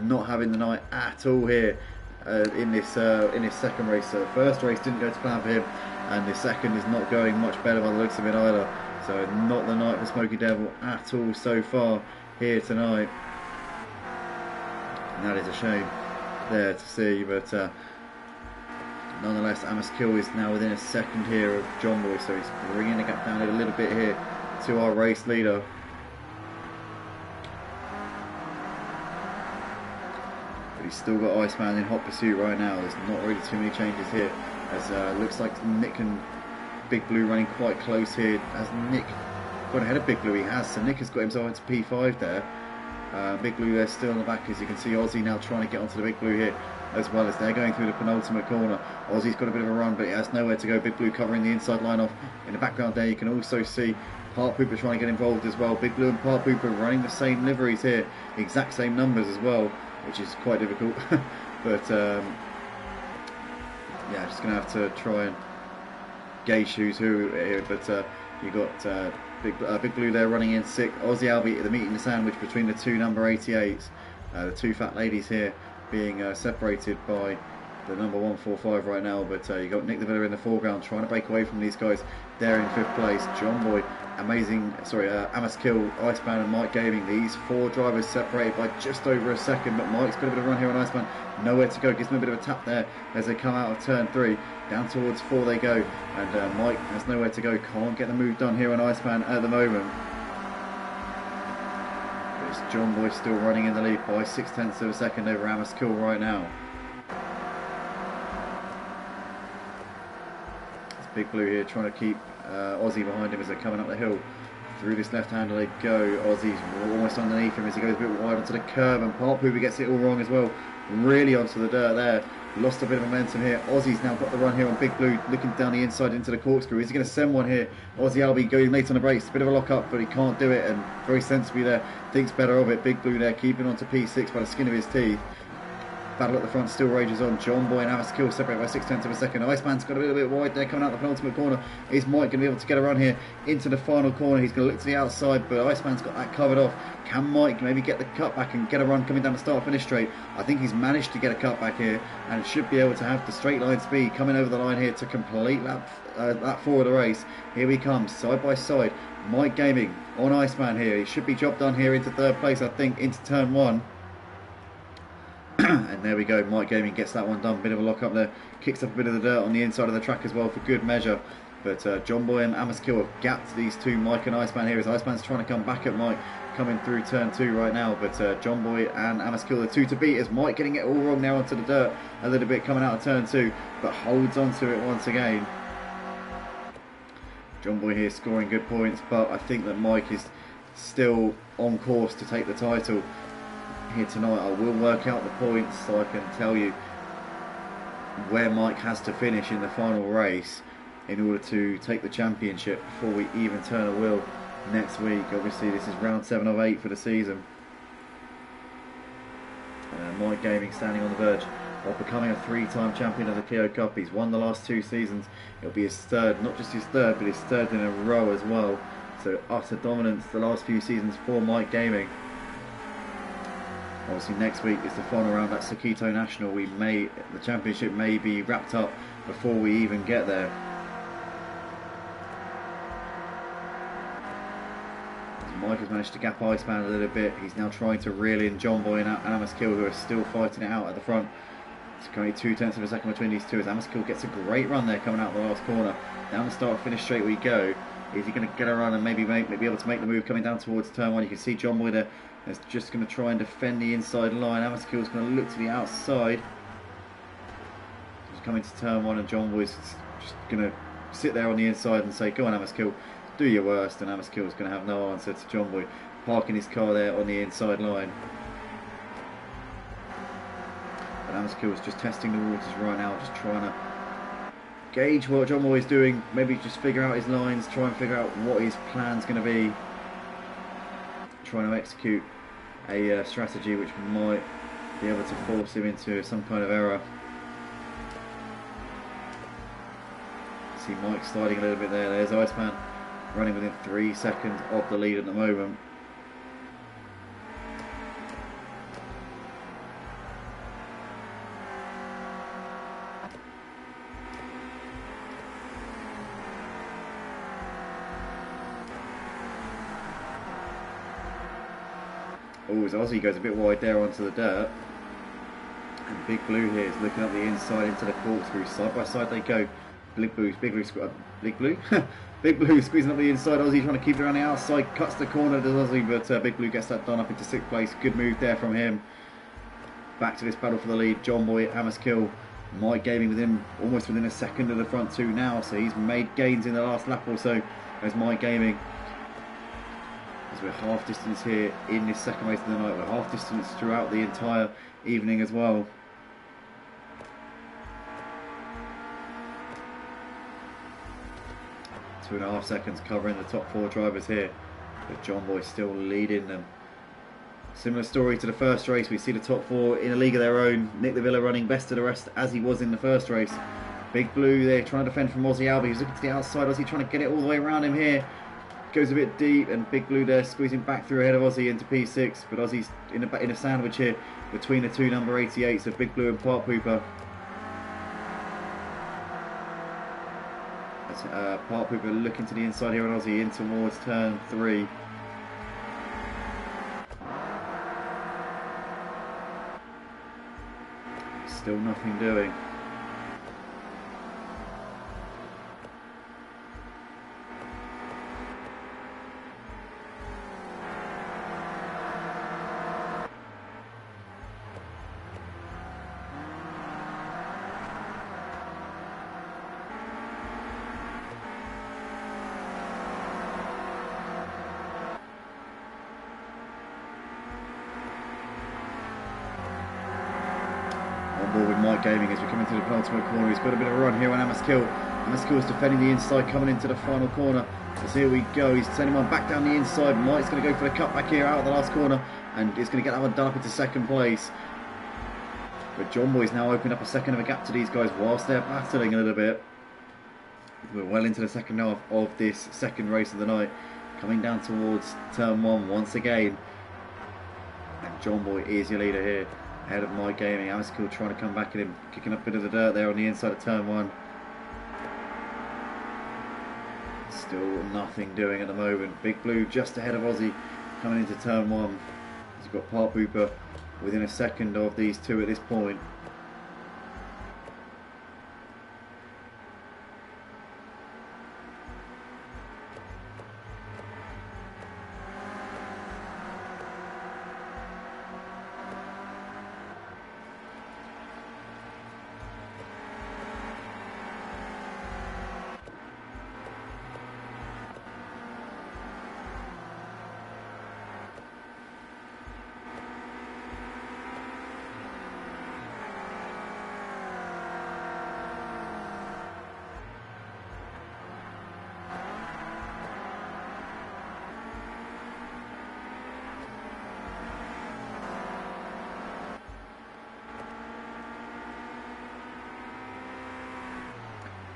not having the night at all here in this second race. So the first race didn't go to plan for him, and the second is not going much better by the looks of it either. So not the night for Smoky Devil at all so far here tonight. And that is a shame there to see, but nonetheless Amaskill is now within a second here of John Boy, so he's bringing the gap down a little bit here to our race leader. But he's still got Iceman in hot pursuit right now. There's not really too many changes here, as looks like Nick and Big Blue running quite close here. Has Nick got ahead of Big Blue? He has, so Nick has got himself into P5 there. Big Blue there still in the back, as you can see. Aussie now trying to get onto the Big Blue here, as well as they're going through the penultimate corner. Aussie's got a bit of a run, but he has nowhere to go. Big Blue covering the inside line off. In the background there you can also see Part Pooper trying to get involved as well. Big Blue and Part Pooper running the same liveries here, exact same numbers as well, which is quite difficult. But yeah, just going to have to try and gauge who's who here. But you got Big Blue there running in 6th. Aussie Albie, the meat in the sandwich between the two number 88s. The two fat ladies here being separated by the number 145 right now. But you got Nick the Villa in the foreground trying to break away from these guys there in 5th place. John Boy, Amaskill, Iceman and Mike Gaming. These 4 drivers separated by just over a second, but Mike's got a bit of a run here on Iceman. Nowhere to go, gives him a bit of a tap there as they come out of turn 3. Down towards 4 they go, and Mike has nowhere to go, can't get the move done here on Iceman at the moment. But it's John Boy still running in the lead by 0.6 of a second over Amaskill right now. It's Big Blue here trying to keep Aussie behind him as they're coming up the hill. Through this left-hander they go. Aussie's almost underneath him as he goes a bit wide onto the curb, and Part Pooper gets it all wrong as well. Really onto the dirt there. Lost a bit of momentum here. Aussie's now got the run here on Big Blue, looking down the inside into the corkscrew. Is he going to send one here? Aussie Albie going late on the brakes. A bit of a lock up, but he can't do it, and very sensibly there, thinks better of it. Big Blue there keeping on to P6 by the skin of his teeth. Battle at the front still rages on. John Boy and Amaskill separated by 0.6 of a second. Iceman's got a little bit wide there coming out the penultimate corner. Is Mike going to be able to get a run here into the final corner? He's going to look to the outside, but Iceman's got that covered off. Can Mike maybe get the cutback and get a run coming down the start finish straight? I think he's managed to get a cutback here and should be able to have the straight line speed coming over the line here to complete lap 4 of the race. Here he comes, side by side. Mike Gaming on Iceman here. He should be job done here into 3rd place, I think, into turn 1. And there we go, Mike Gaming gets that one done. Bit of a lock up there, kicks up a bit of the dirt on the inside of the track as well for good measure. But John Boy and Amaskill have gapped these two, Mike and Iceman here, as Iceman's trying to come back at Mike coming through turn 2 right now. But John Boy and Amaskill, the 2 to beat, as Mike getting it all wrong now onto the dirt a little bit coming out of turn 2, but holds on to it once again. John Boy here scoring good points, but I think that Mike is still on course to take the title here tonight. I will work out the points so I can tell you where Mike has to finish in the final race in order to take the championship before we even turn a wheel next week. Obviously this is round 7 of 8 for the season. Mike Gaming standing on the verge of becoming a 3-time champion of the Clio Cup. He's won the last 2 seasons. It'll be his third, not just his third, but his third in a row as well. So utter dominance the last few seasons for Mike Gaming. Obviously next week is the final round at Sequito National. The championship may be wrapped up before we even get there. Mike has managed to gap Iceman a little bit. He's now trying to reel in John Boy and Amaskill, who are still fighting it out at the front. It's currently 2/10 of a second between these two as Amaskill gets a great run there coming out the last corner. Down the start finish straight we go. Is he going to get a run and maybe be able to make the move coming down towards turn 1? You can see John Boy there is just going to try and defend the inside line. Amaskill's going to look to the outside. He's coming to turn 1 and John Boy's just going to sit there on the inside and say, go on Amaskill, do your worst, and Amaskill's going to have no answer to John Boy parking his car there on the inside line. But Amaskill is just testing the waters right now, just trying to gauge what John Boy is doing, maybe just figure out his lines, try and figure out what his plan's going to be, trying to execute a strategy which might be able to force him into some kind of error. See Mike sliding a little bit there. There's Iceman running within 3 seconds of the lead at the moment. Oh, as Aussie goes a bit wide there onto the dirt. And Big Blue here is looking up the inside into the corkscrew. Side by side they go. Big Blue squeezing up the inside. Aussie trying to keep it around the outside. Cuts the corner, does Aussie, but Big Blue gets that done up into 6th place. Good move there from him. Back to this battle for the lead. John Boy, Amaskill, Mike Gaming almost within a second of the front two now. So he's made gains in the last lap or so as Mike Gaming. As we're half distance here in this second race of the night. We're half distance throughout the entire evening as well. Two and a half seconds covering the top 4 drivers here, but John Boy still leading them. Similar story to the first race. We see the top 4 in a league of their own. Nick the Villa running best of the rest as he was in the first race. Big Blue there trying to defend from Aussie Albi. He's looking to the outside. Aussie trying to get it all the way around him here. Goes a bit deep, and Big Blue there squeezing back through ahead of Aussie into P6, but Aussie's in a sandwich here between the two number 88s of Big Blue and Park Pooper. Park Pooper looking to the inside here on Aussie in towards turn 3. Still nothing doing. With Mike Gaming as we come into the penultimate corner. He's got a bit of a run here on Amaskill. Amaskill is defending the inside coming into the final corner. So here we go. He's sending one back down the inside. Mike's going to go for the cut back here out of the last corner, and he's going to get that one done up into 2nd place. But John Boy's now opened up a second of a gap to these guys whilst they're battling a little bit. We're well into the second half of this second race of the night. Coming down towards turn 1 once again. And John Boy is your leader here. Ahead of Mike Gaming. Amaskill trying to come back at him, kicking up a bit of the dirt there on the inside of turn 1. Still nothing doing at the moment. Big Blue just ahead of Aussie coming into turn 1. He's got Park Pooper within a second of these two at this point.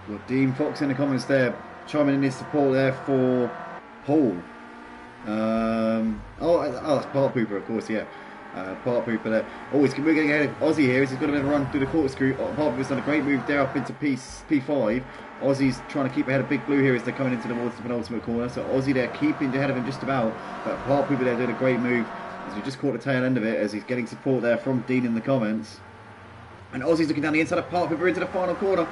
Got Dean Fox in the comments there, chiming in his support there for Paul. That's Part Pooper, of course, yeah. Part Pooper there. Oh, we're getting ahead of Aussie here. He's got a bit of a run through the corkscrew. Part Pooper's done a great move there up into P5. Aussie's trying to keep ahead of Big Blue here as they're coming into the penultimate corner. So Aussie there keeping ahead of him just about. But Part Pooper there doing a great move as we just caught the tail end of it as he's getting support there from Dean in the comments. And Aussie's looking down the inside of Part Pooper into the final corner.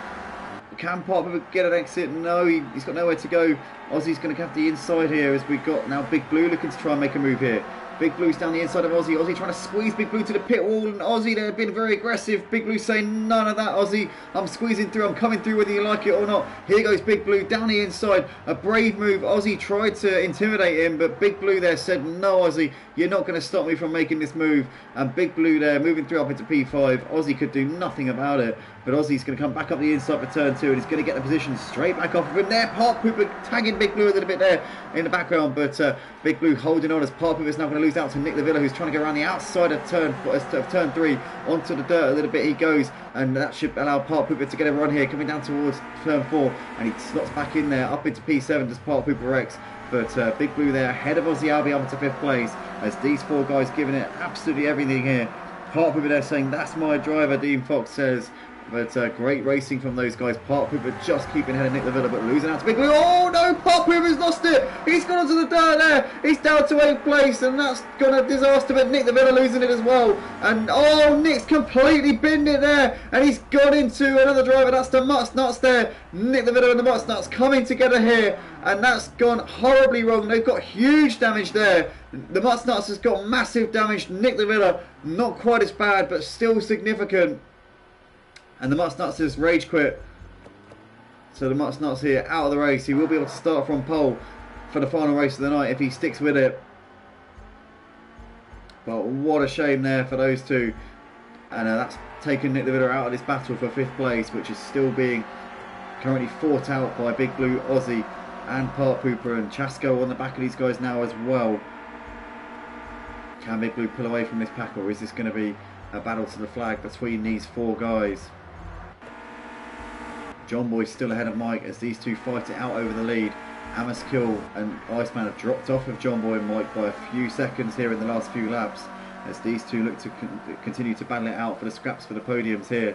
Can Part Pooper get an exit? No, he's got nowhere to go. Aussie's going to have the inside here as we've got now Big Blue looking to try and make a move here. Big Blue's down the inside of Aussie. Aussie trying to squeeze Big Blue to the pit wall, and Aussie there being very aggressive. Big Blue saying none of that, Aussie. I'm squeezing through. I'm coming through whether you like it or not. Here goes Big Blue down the inside. A brave move. Aussie tried to intimidate him, but Big Blue there said, no, Aussie, you're not going to stop me from making this move. And Big Blue there moving through up into P5. Aussie could do nothing about it, but Aussie's going to come back up the inside for turn 2, and he's going to get the position straight back off of him there. Part Pooper tagging Big Blue a little bit there in the background, but Big Blue holding on as Part Pooper's now going to lose out to Nick Lavilla, who's trying to go around the outside of turn 3 onto the dirt a little bit. He goes, and that should allow Part Pooper to get a run here coming down towards turn 4, and he slots back in there up into P7 does Part Pooper X. But Big Blue there ahead of Aussie Albi up into 5th place as these 4 guys giving it absolutely everything here. Part Pooper there saying that's my driver, Dean Fox says. But great racing from those guys. Part Pooper just keeping ahead of Nick Lavilla, but losing out to Big Blue. Oh no, Part Pooper's lost it. He's gone onto the dirt there. He's down to 8th place, and that's gone a disaster. But Nick Lavilla losing it as well. And oh, Nick's completely binned it there, and he's gone into another driver. That's the Mutts Nuts there. Nick Lavilla and the Mutts Nuts coming together here, and that's gone horribly wrong. They've got huge damage there. The Mutts Nuts has got massive damage. Nick Lavilla not quite as bad, but still significant. And the Mutts Nuts has rage quit. So the Mutts Nuts here out of the race. He will be able to start from pole for the final race of the night if he sticks with it. But what a shame there for those two. And that's taken Nick Lavilla out of this battle for 5th place, which is still being currently fought out by Big Blue, Aussie and Part Pooper, and Chasco on the back of these guys now as well. Can Big Blue pull away from this pack, or is this going to be a battle to the flag between these 4 guys? John Boy's still ahead of Mike as these two fight it out over the lead. Amaskill and Iceman have dropped off of John Boy and Mike by a few seconds here in the last few laps as these two look to continue to battle it out for the scraps for the podiums here.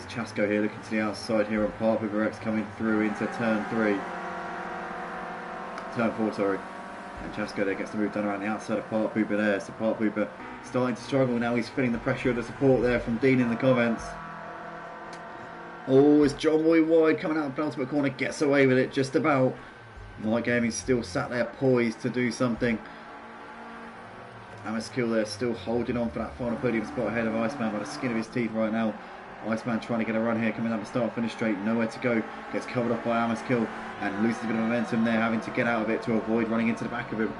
Chasco here looking to the outside here on Part Pooper X coming through into turn 4, sorry. And Chasco there gets the move done around the outside of Part Pooper there. So Part Pooper starting to struggle now. He's feeling the pressure of the support there from Dean in the comments. Oh, it's John Boy wide coming out of the penultimate corner, gets away with it just about. Mike Gaming still sat there poised to do something. Amaskill there still holding on for that final podium spot ahead of Iceman by the skin of his teeth right now. Iceman trying to get a run here, coming down the start finish straight, nowhere to go, gets covered off by Amaskill and loses a bit of momentum there, having to get out of it to avoid running into the back of him.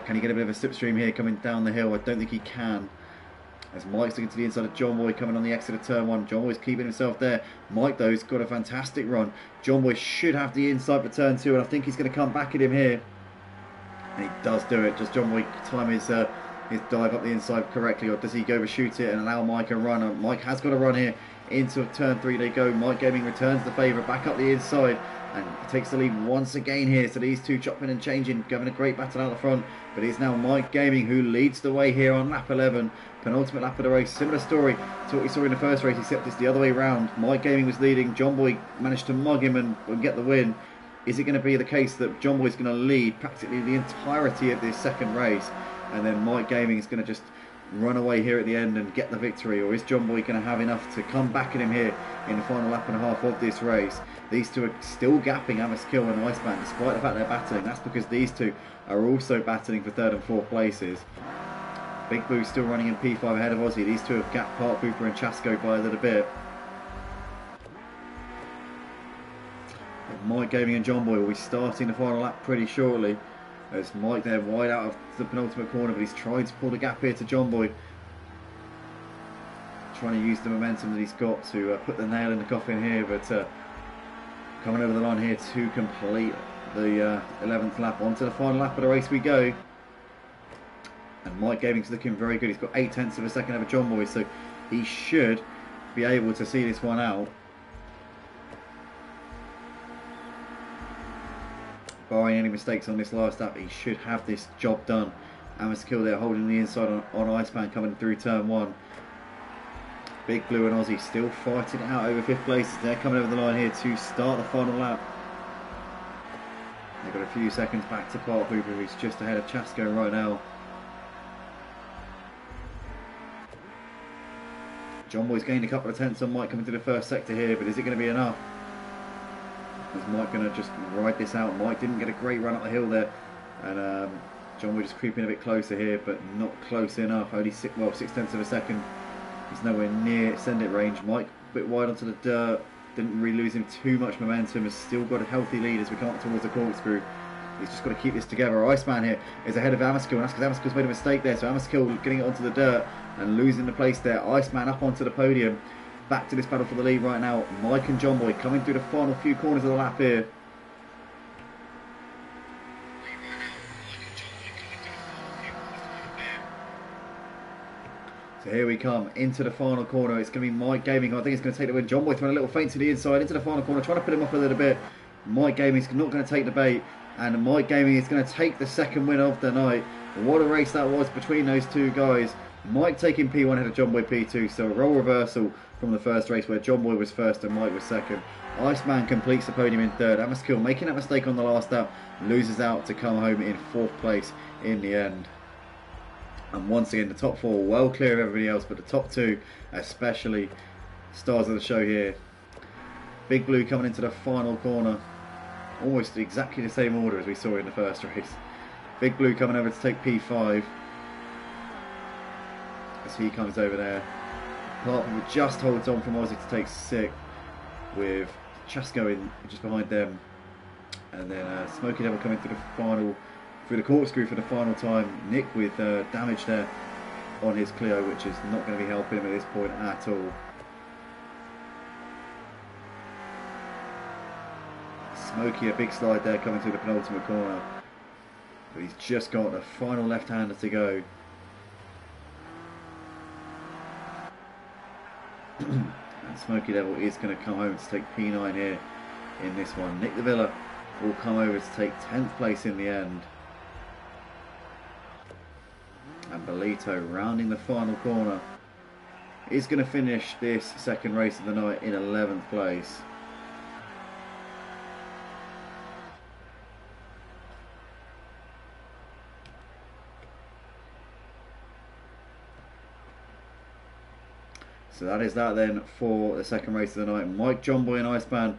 Can he get a bit of a slipstream here coming down the hill? I don't think he can. As Mike's looking to the inside of John Boy coming on the exit of turn 1. John Boy's keeping himself there. Mike though has got a fantastic run. John Boy should have the inside for turn 2, and I think he's going to come back at him here. And he does do it. Does John Boy time his dive up the inside correctly, or does he overshoot it and allow Mike a run? Mike has got a run here. Into turn 3 they go. Mike Gaming returns the favour back up the inside and takes the lead once again here. So these two chopping and changing, having a great battle out the front. But it's now Mike Gaming who leads the way here on lap 11. Penultimate lap of the race. Similar story to what we saw in the first race, except it's the other way round. Mike Gaming was leading. John Boy managed to mug him and get the win. Is it going to be the case that John Boy's going to lead practically the entirety of this second race, and then Mike Gaming is going to just run away here at the end and get the victory? Or is John Boy going to have enough to come back at him here in the final lap and a half of this race? These two are still gapping Amaskill and Iceman despite the fact they're battling. That's because these two are also battling for 3rd and 4th places. Big Blue still running in P5 ahead of Aussie. These two have gapped Part Pooper and Chasco by a little bit. Mike Gaming and John Boy will be starting the final lap pretty shortly. As Mike there wide out of the penultimate corner, but he's trying to pull the gap here to John Boy. Trying to use the momentum that he's got to put the nail in the coffin here, but Coming over the line here to complete the 11th lap. Onto the final lap of the race we go. And Mike Gaming's looking very good. He's got 0.8 of a second over John Boy, so he should be able to see this one out. Barring any mistakes on this last lap, he should have this job done. Amaskill there holding the inside on Iceman coming through turn 1. Big Blue and Aussie still fighting it out over 5th place. They're coming over the line here to start the final lap. They've got a few seconds back to Part Hooper, who's just ahead of Chasko right now. John Boy's gained a couple of tenths on Mike coming to the first sector here, but is it going to be enough? Is Mike going to just ride this out? Mike didn't get a great run up the hill there, and John Boy just creeping a bit closer here, but not close enough. Only 6/10 of a second. He's nowhere near send it range. Mike a bit wide onto the dirt. Didn't really lose him too much momentum. Has still got a healthy lead as we come up towards the corkscrew. He's just got to keep this together. Iceman here is ahead of Amaskill, and that's because Amaskill's made a mistake there. So Amaskill getting it onto the dirt and losing the place there. Iceman up onto the podium. Back to this battle for the lead right now. Mike and John Boy coming through the final few corners of the lap here. So here we come into the final corner. It's going to be Mike Gaming. I think it's going to take the win. John Boy throwing a little feint to the inside into the final corner, trying to put him off a little bit. Mike Gaming's not going to take the bait, and Mike Gaming is going to take the second win of the night. What a race that was between those two guys. Mike taking P1 ahead of John Boy P2, so a role reversal from the first race where John Boy was first and Mike was second. Iceman completes the podium in third. Amaskill making that mistake on the last lap, loses out to come home in 4th place in the end. And once again, the top 4 well clear of everybody else, but the top 2 especially stars of the show here. Big Blue coming into the final corner, almost exactly the same order as we saw in the first race. Big Blue coming over to take P5 as he comes over there. Parton just holds on from Aussie to take 6th, with Chasko in just behind them, and then Smoky Devil coming through the final, through the corkscrew for the final time. Nick with damage there on his Clio, which is not going to be helping him at this point at all. Smoky, a big slide there coming through the penultimate corner, but he's just got a final left-hander to go. And Smoky Devil is going to come home to take P9 here in this one. Nick the Villa will come over to take 10th place in the end. And Bolito rounding the final corner is going to finish this second race of the night in 11th place. So that is that then for the second race of the night. Mike, John Boy and Iceman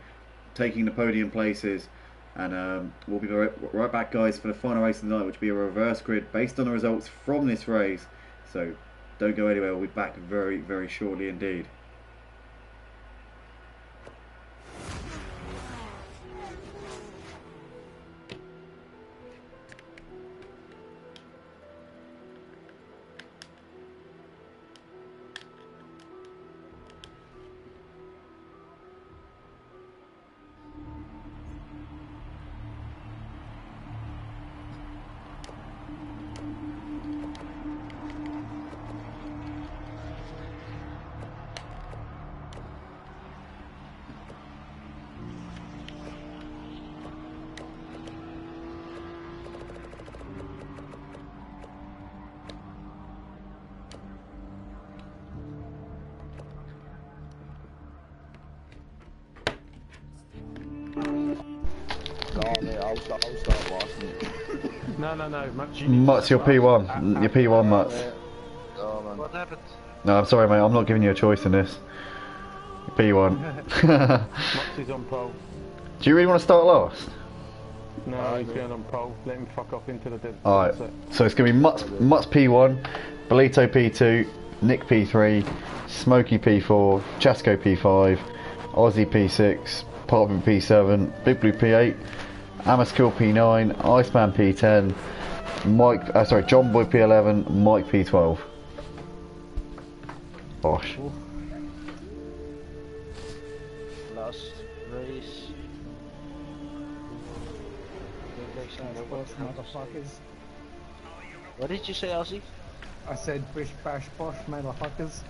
taking the podium places. And we'll be right back, guys, for the final race of the night, which will be a reverse grid based on the results from this race. So don't go anywhere. We'll be back very, very shortly indeed. I'll start watching it. No, Max. Mutts, your P1. Your P1, Mutts. Oh, man. What happened? No, I'm sorry, mate. I'm not giving you a choice in this. P1. Mutts is on pole. Do you really want to start last? No, he's going on pole. Let him fuck off into the dead. Alright, so it's going to be Mutts P1, Bolito P2, Nick P3, Smoky P4, Chasko P5, Aussie P6, Parvin P7, Big Blue P8, Amaskill P9, Iceman P10, John Boy P11, Mike P12. Bosh. Last race. Bash bosh, motherfuckers. What did you say, Ozzy? I said bish bash bosh, motherfuckers.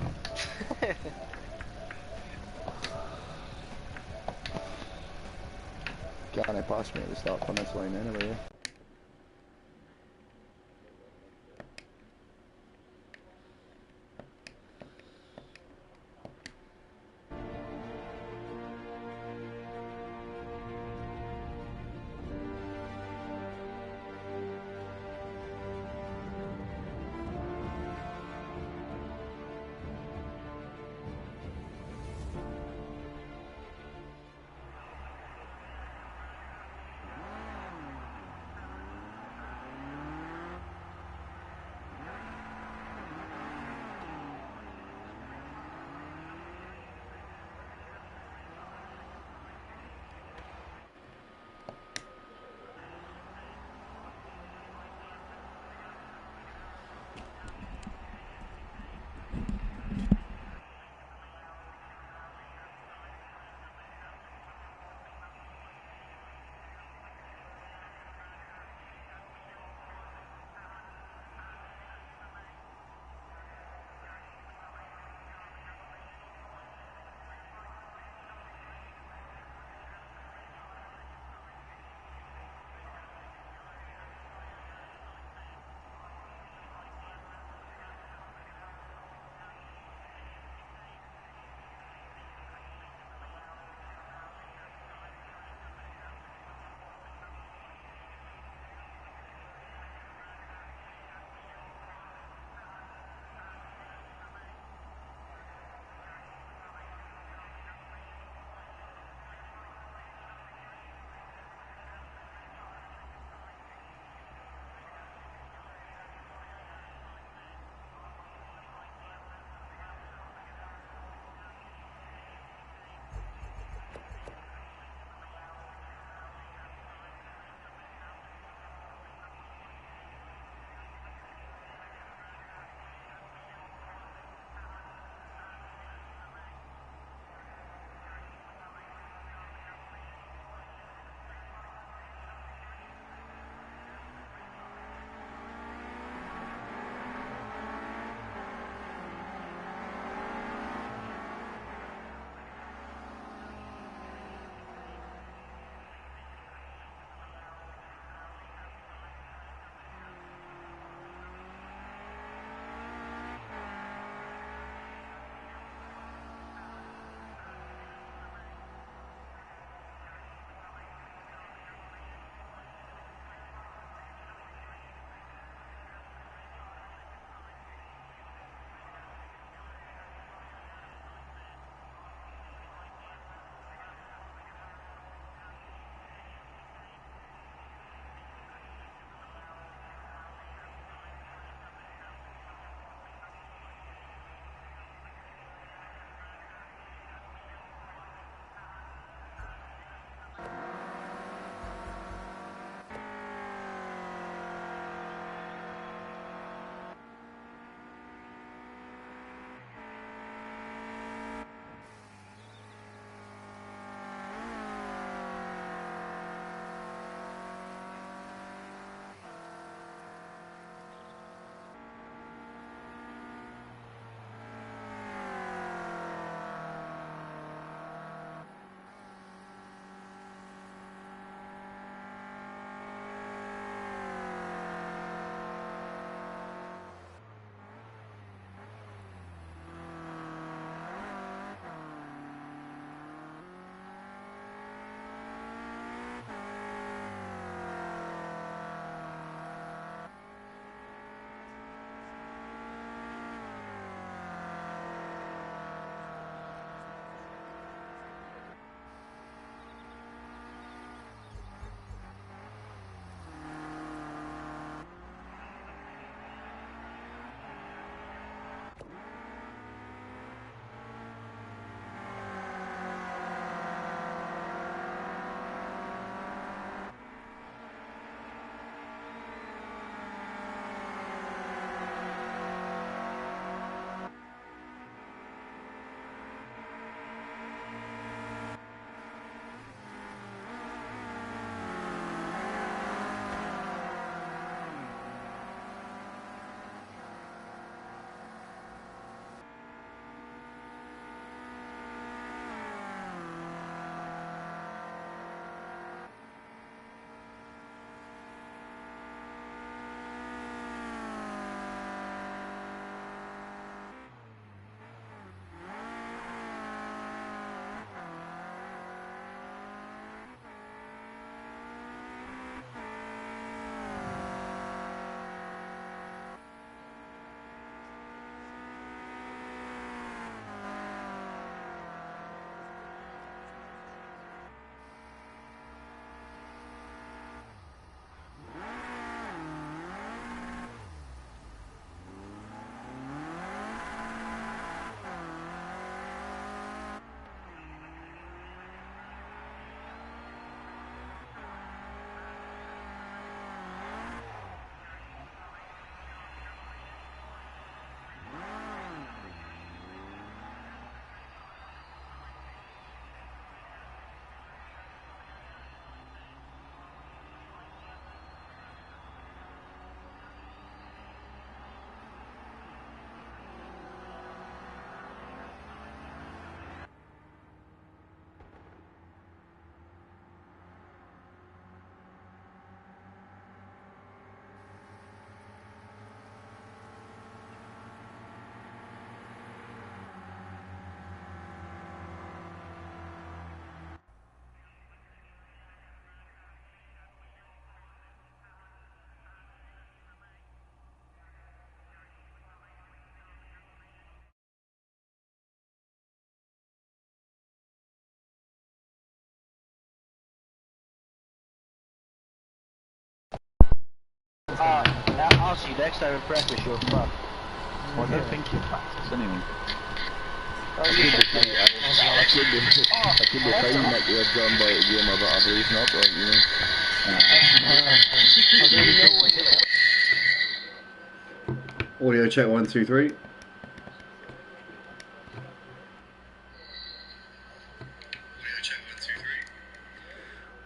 Can't pass me at the start finish line anyway. Aussie, next time in practice you're fucked. I don't think you're practice anyway. Oh, I you could be fine that you're done by the game of it, I believe not, but you know. Audio check 1, 2, 3.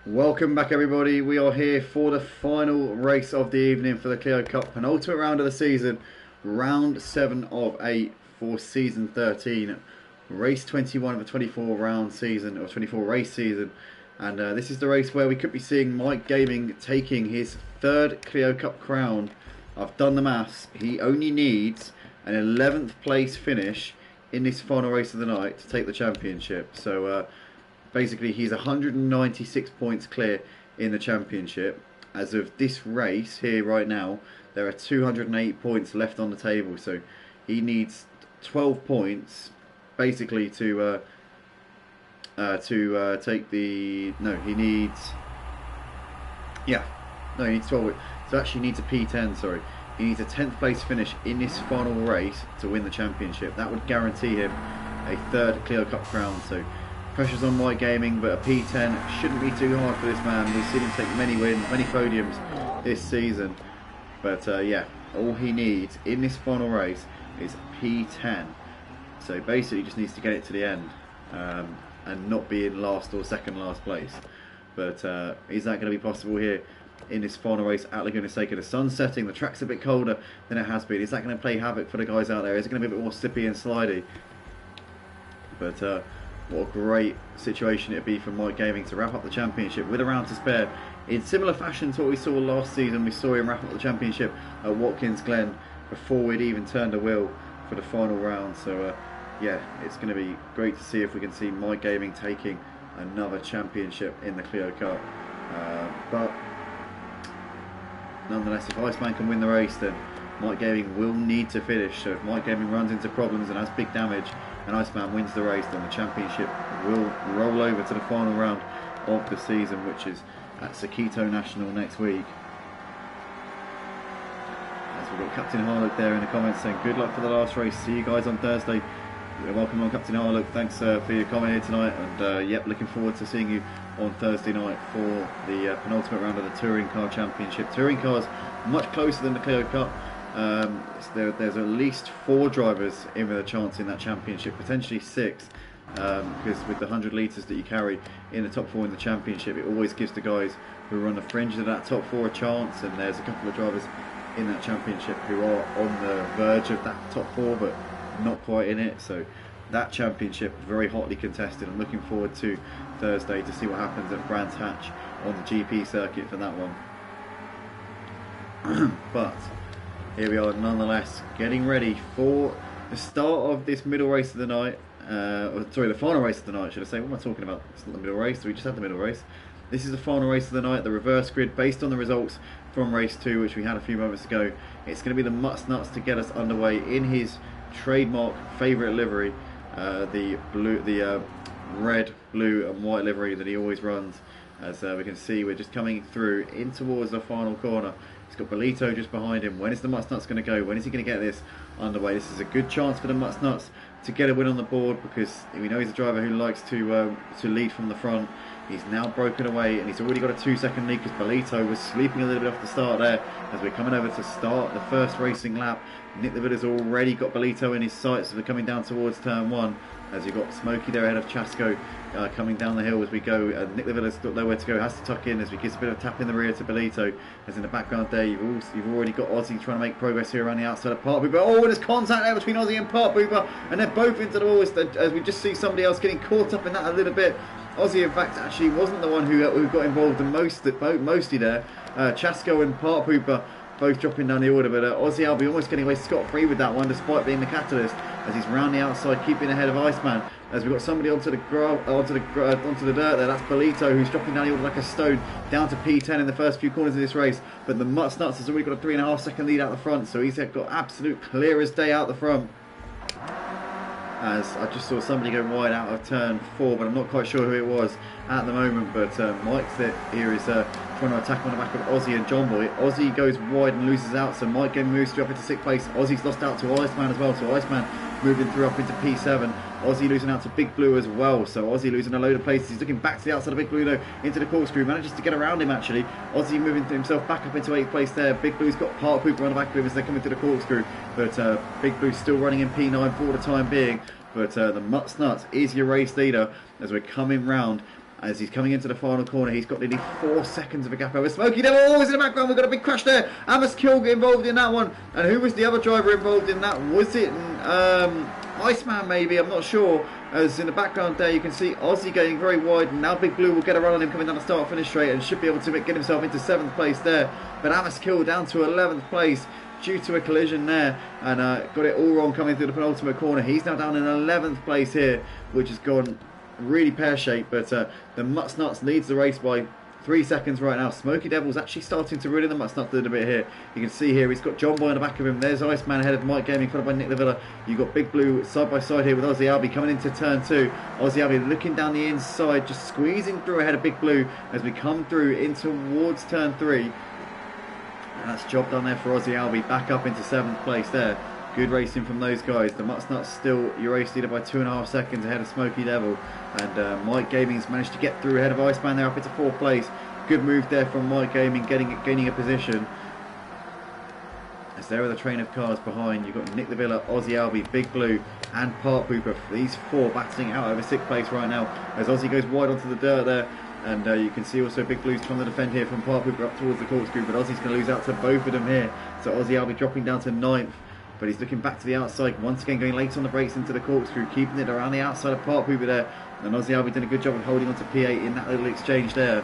Welcome back everybody, we are here for the final race of the evening for the Clio Cup, penultimate round of the season, round 7 of 8 for season 13, race 21 of a 24 round season, or 24 race season, and this is the race where we could be seeing Mike Gaming taking his 3rd Clio Cup crown. I've done the maths, he only needs an 11th place finish in this final race of the night to take the championship, so basically he's 196 points clear in the championship. As of this race here right now, there are 208 points left on the table, so he needs 12 points basically to take the, he needs 12, so actually he needs a P10, sorry. He needs a 10th place finish in this final race to win the championship. That would guarantee him a 3rd Clio Cup crown, so pressure's on Mike Gaming, but a P10 shouldn't be too hard for this man. We've seen him take many wins, many podiums this season. But yeah, all he needs in this final race is P10. So basically he just needs to get it to the end and not be in last or second last place. But is that going to be possible here in this final race at Laguna Seca? The sun's setting, the track's a bit colder than it has been. Is that going to play havoc for the guys out there? Is it going to be a bit more slippy and slidey? But what a great situation it'd be for Mike Gaming to wrap up the championship with a round to spare. In similar fashion to what we saw last season, we saw him wrap up the championship at Watkins Glen before we'd even turned a wheel for the final round. So yeah, it's going to be great to see if we can see Mike Gaming taking another championship in the Clio Cup. But nonetheless, if Iceman can win the race, then Mike Gaming will need to finish. So if Mike Gaming runs into problems and has big damage, and Iceman wins the race, then the championship will roll over to the final round of the season, which is at Sequito National next week. As we've got Captain Harlock there in the comments saying good luck for the last race, see you guys on Thursday. Welcome on, Captain Harlock, thanks for your comment here tonight, and yep, looking forward to seeing you on Thursday night for the penultimate round of the Touring Car Championship. Touring cars much closer than the Clio Cup. There's at least 4 drivers in with a chance in that championship, potentially 6, because with the 100 litres that you carry in the top 4 in the championship, it always gives the guys who are on the fringe of that top 4 a chance, and there's a couple of drivers in that championship who are on the verge of that top 4 but not quite in it, so that championship very hotly contested. I'm looking forward to Thursday to see what happens at Brands Hatch on the GP circuit for that one. But here we are nonetheless, getting ready for the start of this middle race of the night. Sorry, the final race of the night, should I say. What am I talking about? It's not the middle race, we just had the middle race. This is the final race of the night, the reverse grid, based on the results from race 2, which we had a few moments ago. It's going to be the Mutts Nuts to get us underway in his trademark favourite livery, the red, blue and white livery that he always runs. As we can see, we're just coming through in towards the final corner. He's got Bolito just behind him. When is the Mutts Nuts going to go? When is he going to get this underway? This is a good chance for the Mutts Nuts to get a win on the board, because we know he's a driver who likes to lead from the front. He's now broken away and he's already got a 2-second lead, because Bolito was sleeping a little bit off the start there. As we're coming over to start the first racing lap, Nick De Villa's already got Bolito in his sights as we're coming down towards turn 1. As you've got Smokey there ahead of Chasco coming down the hill as we go. Nick De Villa's got nowhere to go, has to tuck in as we give a bit of a tap in the rear to Bolito. As in the background there, you've already got Ozzy trying to make progress here around the outside of Part Booper. Oh, there's contact there between Ozzy and Part Booper, and they're both into the wall as we just see somebody else getting caught up in that a little bit. Ozzy, in fact, actually wasn't the one who got involved the mostly there. Chasco and Part Pooper both dropping down the order, but Ozzy Albi almost getting away scot-free with that one, despite being the catalyst, as he's round the outside, keeping ahead of Iceman. As we've got somebody onto the dirt there, that's Bolito, who's dropping down the order like a stone, down to P10 in the first few corners of this race. But the Mutts Nuts has already got a 3.5 second lead out the front, so he's got absolute clear as day out the front. as I just saw somebody go wide out of turn 4, but I'm not quite sure who it was at the moment. But Mike's here is trying to attack on the back of Aussie and John Boy. Aussie goes wide and loses out, so Mike Gaming moves through up into 6th place. Aussie's lost out to Iceman as well, so Iceman moving through up into P7. Aussie losing out to Big Blue as well, so Aussie losing a load of places. He's looking back to the outside of Big Blue though, into the corkscrew, manages to get around him actually. Aussie moving himself back up into 8th place there. Big Blue's got Part Pooper on the back of him as they're coming to the corkscrew, but Big Blue's still running in P9 for the time being. But the Mutts Nuts is your race leader as we're coming round. As he's coming into the final corner, he's got nearly 4 seconds of a gap over Smokey Devil. Always in the background, we've got a big crash there. Amos Kill involved in that one. And who was the other driver involved in that? Was it Iceman maybe? I'm not sure. As in the background there, you can see Aussie getting very wide. And now Big Blue will get a run on him coming down the start finish straight and should be able to get himself into 7th place there. But Amos Kill down to 11th place due to a collision there, and got it all wrong coming through the penultimate corner. He's now down in 11th place here, which has gone really pear-shaped. But the Mutts Nuts leads the race by 3 seconds right now. Smokey Devil's actually starting to reel in the Mutts Nuts a little bit here. You can see here he's got John Boy on the back of him. There's Iceman ahead of Mike Gaming, followed by Nick Lavilla. You've got Big Blue side by side here with Aussie Albie coming into turn 2. Aussie Albie looking down the inside, just squeezing through ahead of Big Blue as we come through in towards turn 3. And that's job done there for Aussie Albie, back up into 7th place there. Good racing from those guys. The Mutts Nuts still your race leader by 2.5 seconds ahead of Smokey Devil. And Mike Gaming's managed to get through ahead of Iceman there up into 4th place. Good move there from Mike Gaming, gaining a position. As there are the train of cars behind, you've got Nick the Villa, Aussie Albie, Big Blue and Part Pooper. These 4 battling out over 6th place right now as Aussie goes wide onto the dirt there. And you can see also Big Blue's trying to defend here from Part Pooper up towards the corkscrew, but Aussie's going to lose out to both of them here. So Aussie Albie dropping down to 9th, but he's looking back to the outside, once again going late on the brakes into the corkscrew, keeping it around the outside of Part Pooper there. And Aussie Albie did a good job of holding on to P8 in that little exchange there.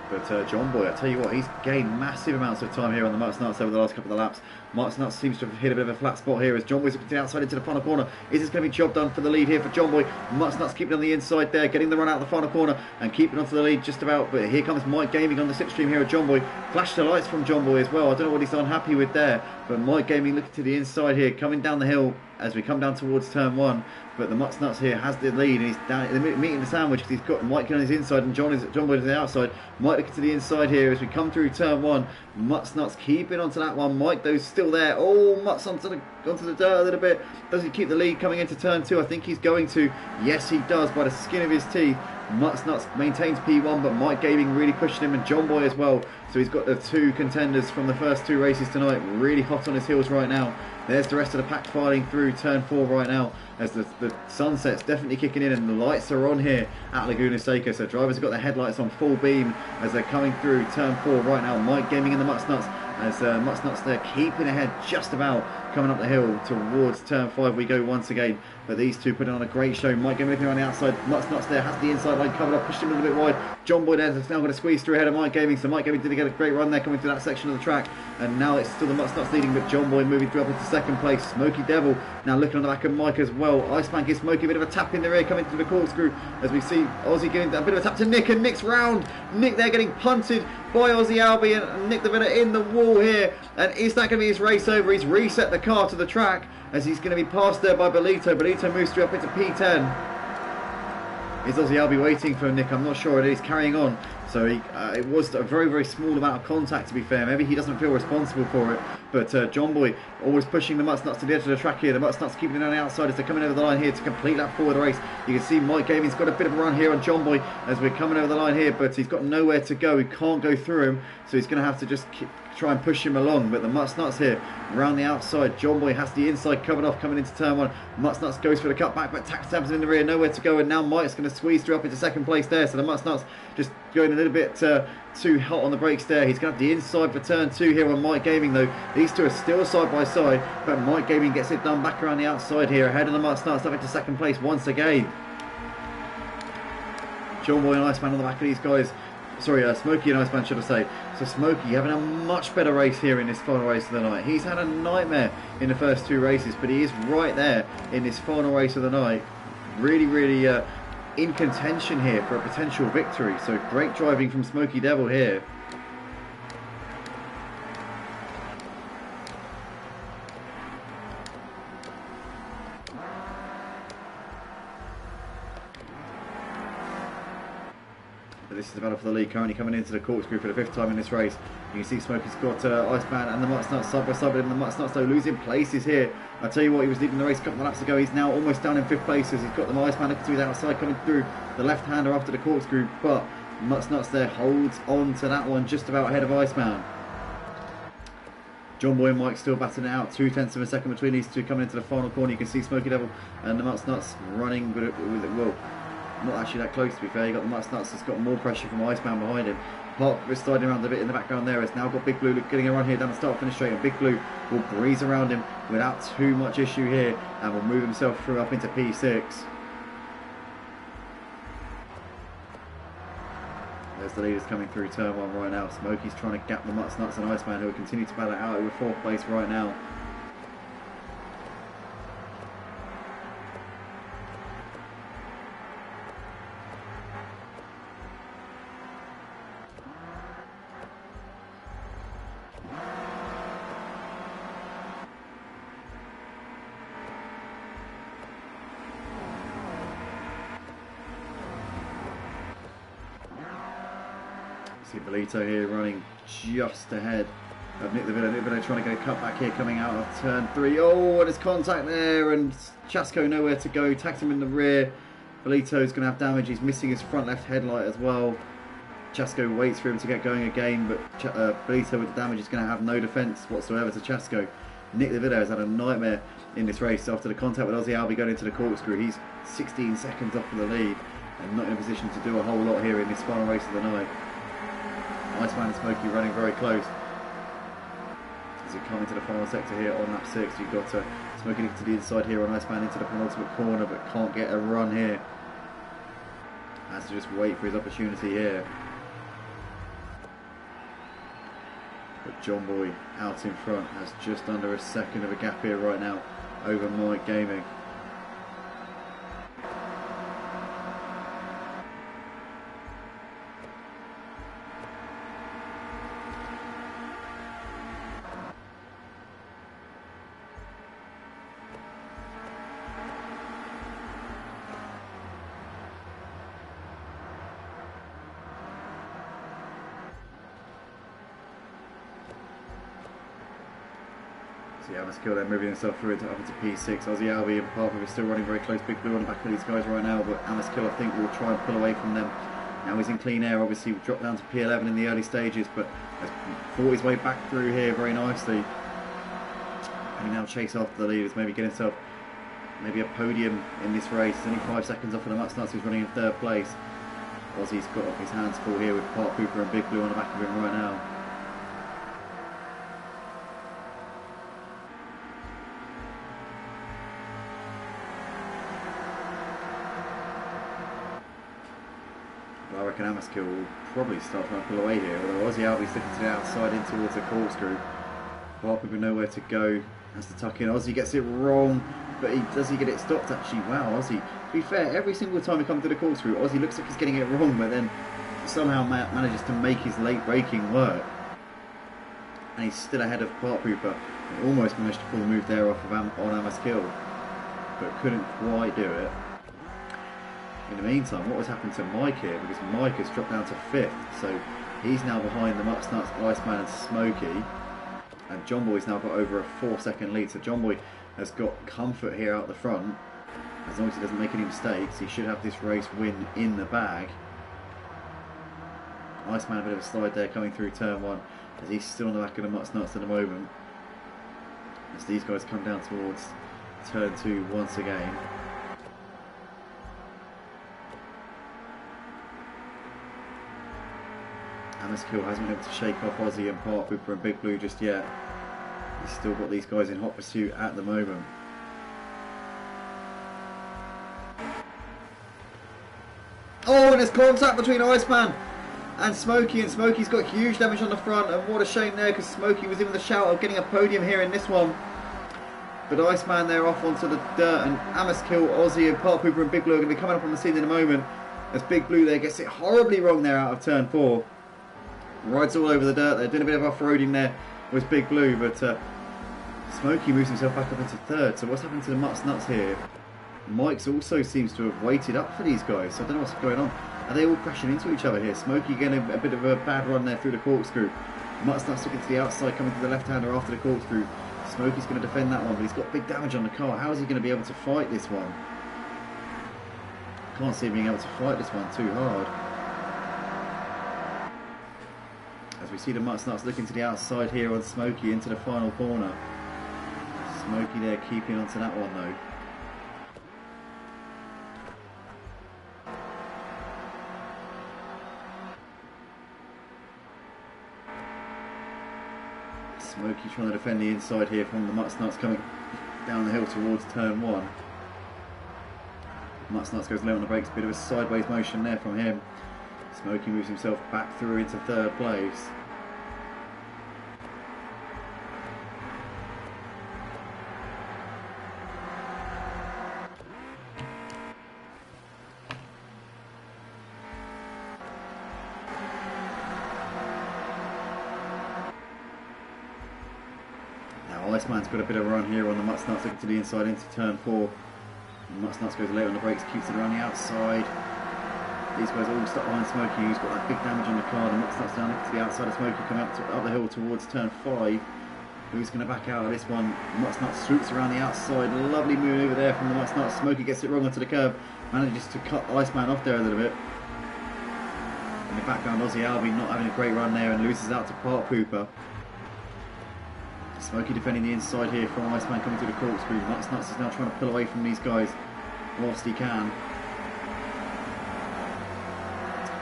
But John Boy, I tell you what, he's gained massive amounts of time here on the Mutts Nuts over the last couple of laps. Mutts Nuts seems to have hit a bit of a flat spot here as John Boy's looking to the outside into the final corner. Is this going to be job done for the lead here for John Boy? Mutts Nuts keeping on the inside there, getting the run out of the final corner and keeping on to the lead just about. But here comes Mike Gaming on the slipstream here at John Boy. Flash the lights from John Boy as well. I don't know what he's unhappy with there. But Mike Gaming looking to the inside here, coming down the hill as we come down towards turn 1. But the Mutts Nuts here has the lead, and he's down meeting the sandwich because he's got Mike on his inside and John Boy on the outside. Mike looking to the inside here as we come through turn 1. Mutts Nuts keeping onto that one. Mike though still there. Oh, Mutts onto the dirt a little bit. Does he keep the lead coming into turn 2? I think he's going to. Yes, he does by the skin of his teeth. Mutts Nuts maintains P1, but Mike Gaming really pushing him, and John Boy as well. So he's got the 2 contenders from the first 2 races tonight really hot on his heels right now. There's the rest of the pack filing through turn 4 right now as the sunset's definitely kicking in and the lights are on here at Laguna Seca. So drivers have got their headlights on full beam as they're coming through turn 4 right now. Mike Gaming in the Mutts Nuts as Mutts Nuts there keeping ahead just about, coming up the hill towards turn 5 we go once again. But these two putting on a great show. Mike Gaming looking on the outside. Mutts Nuts there has the inside line covered up, pushed him a little bit wide. John Boy there is now going to squeeze through ahead of Mike Gaming. So Mike Gaming did get a great run there coming through that section of the track. And now it's still the Mutts Nuts leading, but John Boy moving through up into 2nd place. Smokey Devil now looking on the back of Mike as well. Iceman gives Smokey a bit of a tap in the rear coming through the corkscrew as we see Aussie giving a bit of a tap to Nick, and Nick's round. Nick there getting punted by Aussie Albie and Nick the Winner in the wall here. And is that going to be his race over? He's reset the car to the track as he's going to be passed there by Belito. Belito moves through up into P10. Is Aussie Albie waiting for Nick? I'm not sure. It is carrying on. So it was a very, very small amount of contact, to be fair. Maybe he doesn't feel responsible for it. But John Boy always pushing the Mutts Nuts to the edge of the track here. The Mutts Nuts keeping it on the outside as they're coming over the line here to complete that forward race. You can see Mike Gaming's got a bit of a run here on John Boy as we're coming over the line here, but he's got nowhere to go. He can't go through him, so he's going to have to just try and push him along. But the Mutts Nuts here around the outside. John Boy has the inside covered off coming into turn 1. Mutts Nuts goes for the cutback, but tabs in the rear, nowhere to go. And now Mike's going to squeeze through up into 2nd place there. So the Mutts Nuts just going a little bit too hot on the brakes there. He's going to have the inside for turn 2 here on Mike Gaming though. These two are still side by side, but Mike Gaming gets it done back around the outside here ahead of the Mutts Nuts up into 2nd place once again. John Boy and Iceman on the back of these guys. Sorry, Smokey and Iceman should I say. So Smokey having a much better race here in this final race of the night. He's had a nightmare in the first 2 races, but he is right there in this final race of the night. Really, really in contention here for a potential victory. So great driving from Smokey Devil here. But this is the battle for the lead, currently coming into the corkscrew for the 5th time in this race. You can see Smokey's got Iceman and the Mutt's side by side, but the Mutt's though losing places here. I tell you what, he was leading the race a couple of laps ago. He's now almost down in 5th place as he's got the Iceman looking to his outside, coming through the left-hander after the corkscrew, but Mutt's there holds on to that one just about ahead of Iceman. John Boy and Mike still battling it out, 0.2 of a second between these two coming into the final corner. You can see Smokey Devil and the Mutt's running, but well, not actually that close to be fair. You got the Mutt's that's got more pressure from Iceman behind him. Park is sliding around a bit in the background there. It's now got Big Blue getting a run here down the start finish straight, and Big Blue will breeze around him without too much issue here and will move himself through up into P6. There's the leaders coming through turn 1 right now. Smokey's trying to gap the Mutt's and Iceman, who will continue to battle it out over 4th place right now. See Belito here running just ahead of Nick the Villa. Nick the Villa trying to get a cut back here coming out of turn 3. Oh, and there's contact there, and Chasco nowhere to go. Tagged him in the rear. Belito's going to have damage. He's missing his front left headlight as well. Chasco waits for him to get going again, but Belito with the damage is going to have no defence whatsoever to Chasco. Nick the Villa has had a nightmare in this race after the contact with Ozzy Albi going into the corkscrew. He's 16 seconds off of the lead and not in a position to do a whole lot here in this final race of the night. Iceman and Smokey running very close as we come into the final sector here on lap 6. You've got Smokey to the inside here on Iceman into the penultimate corner, but can't get a run here. Has to just wait for his opportunity here. But John Boy out in front has just under a second of a gap here right now over Mike Gaming. Skill there moving himself through up into P6. Ozzy Albi and Parker is still running very close. Big Blue on the back of these guys right now, but Skill I think will try and pull away from them. Now he's in clean air, obviously dropped down to P11 in the early stages, but has fought his way back through here very nicely. And he now chase after the leaders, maybe get himself maybe a podium in this race. He's only 5 seconds off of the Mutt's who's running in 3rd place. Ozzy's got his hands full here with Park Cooper and Big Blue on the back of him right now. I reckon Skill will probably start trying to pull away here, although Ozzy Albi's looking to the outside in towards the corkscrew. Park with nowhere to go, has to tuck in. Ozzy gets it wrong, but does he get it stopped actually? Wow, Ozzy. To be fair, every single time he comes to the corkscrew, Ozzy looks like he's getting it wrong, but then somehow manages to make his late braking work. And he's still ahead of Park Cooper. He almost managed to pull the move there off of on Skill, but couldn't quite do it. In the meantime, what has happened to Mike here? Because Mike has dropped down to 5th, so he's now behind the Mutt's, Iceman and Smokey. And John Boy's now got over a 4-second lead, so John Boy has got comfort here out the front. As long as he doesn't make any mistakes, he should have this race win in the bag. Iceman a bit of a slide there coming through turn 1, as he's still on the back of the Mutt's at the moment. As these guys come down towards turn 2 once again. Skill hasn't been able to shake off Ozzy and Park Cooper and Big Blue just yet. He's still got these guys in hot pursuit at the moment. Oh, and there's contact between Iceman and Smokey, and Smokey's got huge damage on the front, and what a shame there, because Smokey was in with a shout of getting a podium here in this one. But Iceman there off onto the dirt, and Skill, Ozzy and Park Cooper and Big Blue are going to be coming up on the scene in a moment, as Big Blue there gets it horribly wrong there out of turn 4. Rides all over the dirt there, doing a bit of off-roading there was Big Blue, but Smokey moves himself back up into 3rd. So what's happened to the Mutt's here? Mike's also seems to have waited up for these guys, so I don't know what's going on. Are they all crashing into each other here? Smokey getting a bit of a bad run there through the corkscrew. Mutt's looking to the outside, coming to the left-hander after the corkscrew. Smokey's going to defend that one, but he's got big damage on the car. How is he going to be able to fight this one? Can't see him being able to fight this one too hard. As we see the Mutt's looking to the outside here on Smokey into the final corner. Smokey there keeping onto that one though. Smokey trying to defend the inside here from the Mutt's coming down the hill towards turn 1. Mutt's goes low on the brakes, a bit of a sideways motion there from him. Smokey moves himself back through into 3rd place. Iceman's got a bit of a run here on the Mutt's looking to the inside into turn 4. Mutt's goes late on the brakes, keeps it around the outside. These guys all stuck behind Smokey, who's got that big damage on the car. The Mutt's down to the outside of Smokey, coming up the hill towards turn 5. Who's going to back out of this one? Mutt's swoops around the outside. Lovely move over there from the Mutt's. Smokey gets it wrong onto the curb, manages to cut Iceman off there a little bit. In the background, Aussie Albie not having a great run there and loses out to Part Pooper. Smokey defending the inside here from Iceman coming to the corkscrew. Mutt's is now trying to pull away from these guys whilst he can.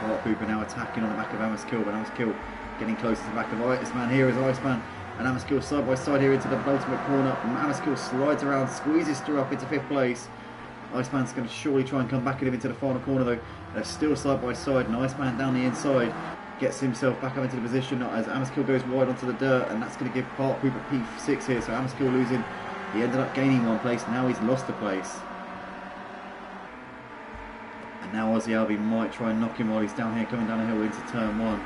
Part Pooper now attacking on the back of Amaskill, but Amaskill getting close to the back of Iceman. Here is Iceman and Amaskill side by side here into the penultimate corner. Amaskill slides around, squeezes through up into 5th place. Iceman's going to surely try and come back at him into the final corner though. They're still side by side, and Iceman down the inside gets himself back up into the position as Amaskill goes wide onto the dirt, and that's going to give Part Pooper P6 here. So Amaskill losing, he ended up gaining 1 place, now he's lost a place. And now Aussie Albie might try and knock him while he's down here coming down the hill into turn 1.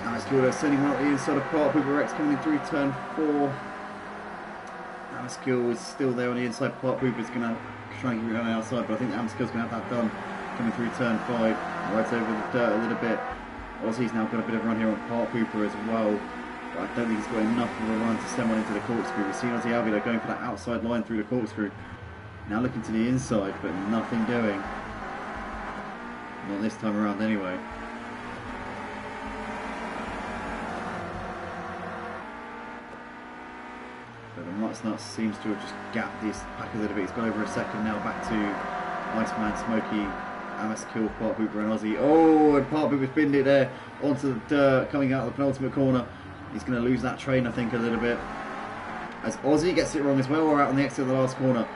Amaskill sending one up the inside of Part Pooper X coming through turn 4. Amaskill is still there on the inside. Part Pooper's going to try and get around the outside, but I think Amaskill's going to have that done coming through turn 5. Right over the dirt a little bit. Aussie's now got a bit of a run here on Part Pooper as well, but I don't think he's got enough of a run to stem on into the corkscrew. We've seen Aussie Albie going for that outside line through the corkscrew. Now looking to the inside, but nothing doing. Not this time around anyway. But the Mutt's seems to have just gapped this pack a little bit. He's got over a second now back to Iceman, Smokey, Amaskill, Part Pooper and Aussie. Oh, and Part Pooper's binned it there onto the dirt coming out of the penultimate corner. He's going to lose that train, I think, a little bit. As Aussie gets it wrong as well, we're out on the exit of the last corner.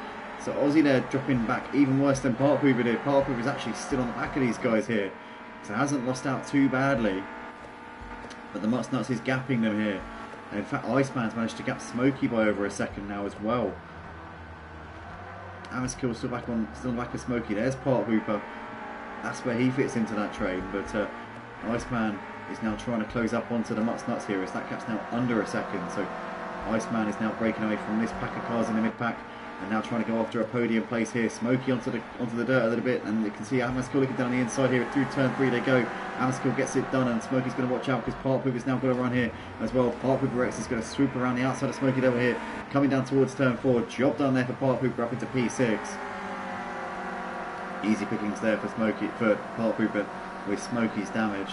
So Aussie there dropping back even worse than Part Pooper did. Part Pooper's actually still on the back of these guys here. So hasn't lost out too badly. But the Mutt's is gapping them here. And in fact, Iceman's managed to gap Smokey by over a second now as well. Amaskill's still on the back of Smokey. There's Part Pooper. That's where he fits into that train. But Iceman is now trying to close up onto the Mutt's here as that gap's now under a second. So Iceman is now breaking away from this pack of cars in the mid-pack and now trying to go after a podium place here. Smokey onto the dirt a little bit, and you can see Amaskill looking down the inside here. Through turn 3 they go. Amaskill gets it done, and Smokey's going to watch out because Part Pooper's now got to run here as well. Part Pooper X is going to swoop around the outside of Smokey over here, coming down towards turn 4. Job done there for Part Pooper up into P6. Easy pickings there for Part Pooper with Smokey's damage.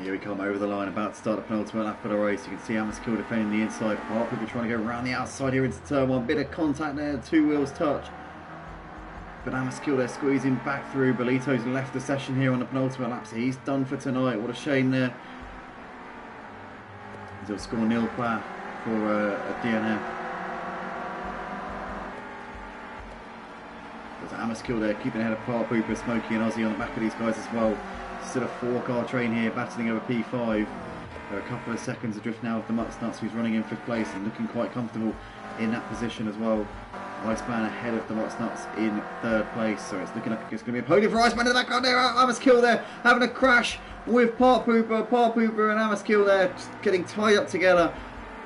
Here we come over the line, about to start the penultimate lap of the race. You can see Amaskill defending the inside part. People trying to go around the outside here into turn one. Bit of contact there, 2 wheels touch. But Amaskill there squeezing back through. Bolito's left the session here on the penultimate lap, so he's done for tonight. What a shame there. He'll score nil points for a DNF. There's Amaskill there keeping ahead of Part Pooper, Smokey and Ozzy on the back of these guys as well. Still a 4-car train here battling over P5. There are a couple of seconds adrift now of the Mutsnuts, who's running in 5th place and looking quite comfortable in that position as well. Iceman ahead of the Mutsnuts in 3rd place, so it's looking like it's going to be a podium for Iceman in the background there. Amaskill there having a crash with Part Pooper and Amaskill there just getting tied up together.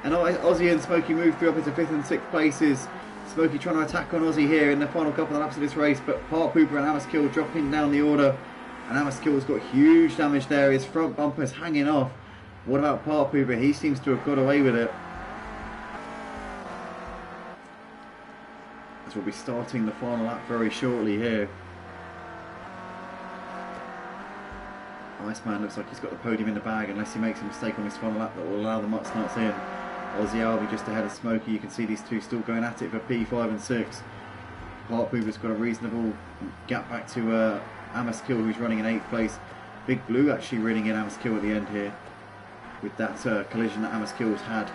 And Ozzy and Smokey move through up into 5th and 6th places. Smokey trying to attack on Ozzy here in the final couple of laps of this race, but Part Pooper and Amaskill dropping down the order. And Amaskill's got huge damage there. His front bumper's hanging off. What about Part Pooper? He seems to have got away with it. As we'll be starting the final lap very shortly here. Iceman looks like he's got the podium in the bag unless he makes a mistake on his final lap that will allow the Mutsnuts in. Ozzy Alvey just ahead of Smokey. You can see these two still going at it for P5 and 6. Part Pooper's got a reasonable gap back to Amaskill, who's running in 8th place. Big Blue actually reining in Amaskill at the end here with that collision that Amaskill's had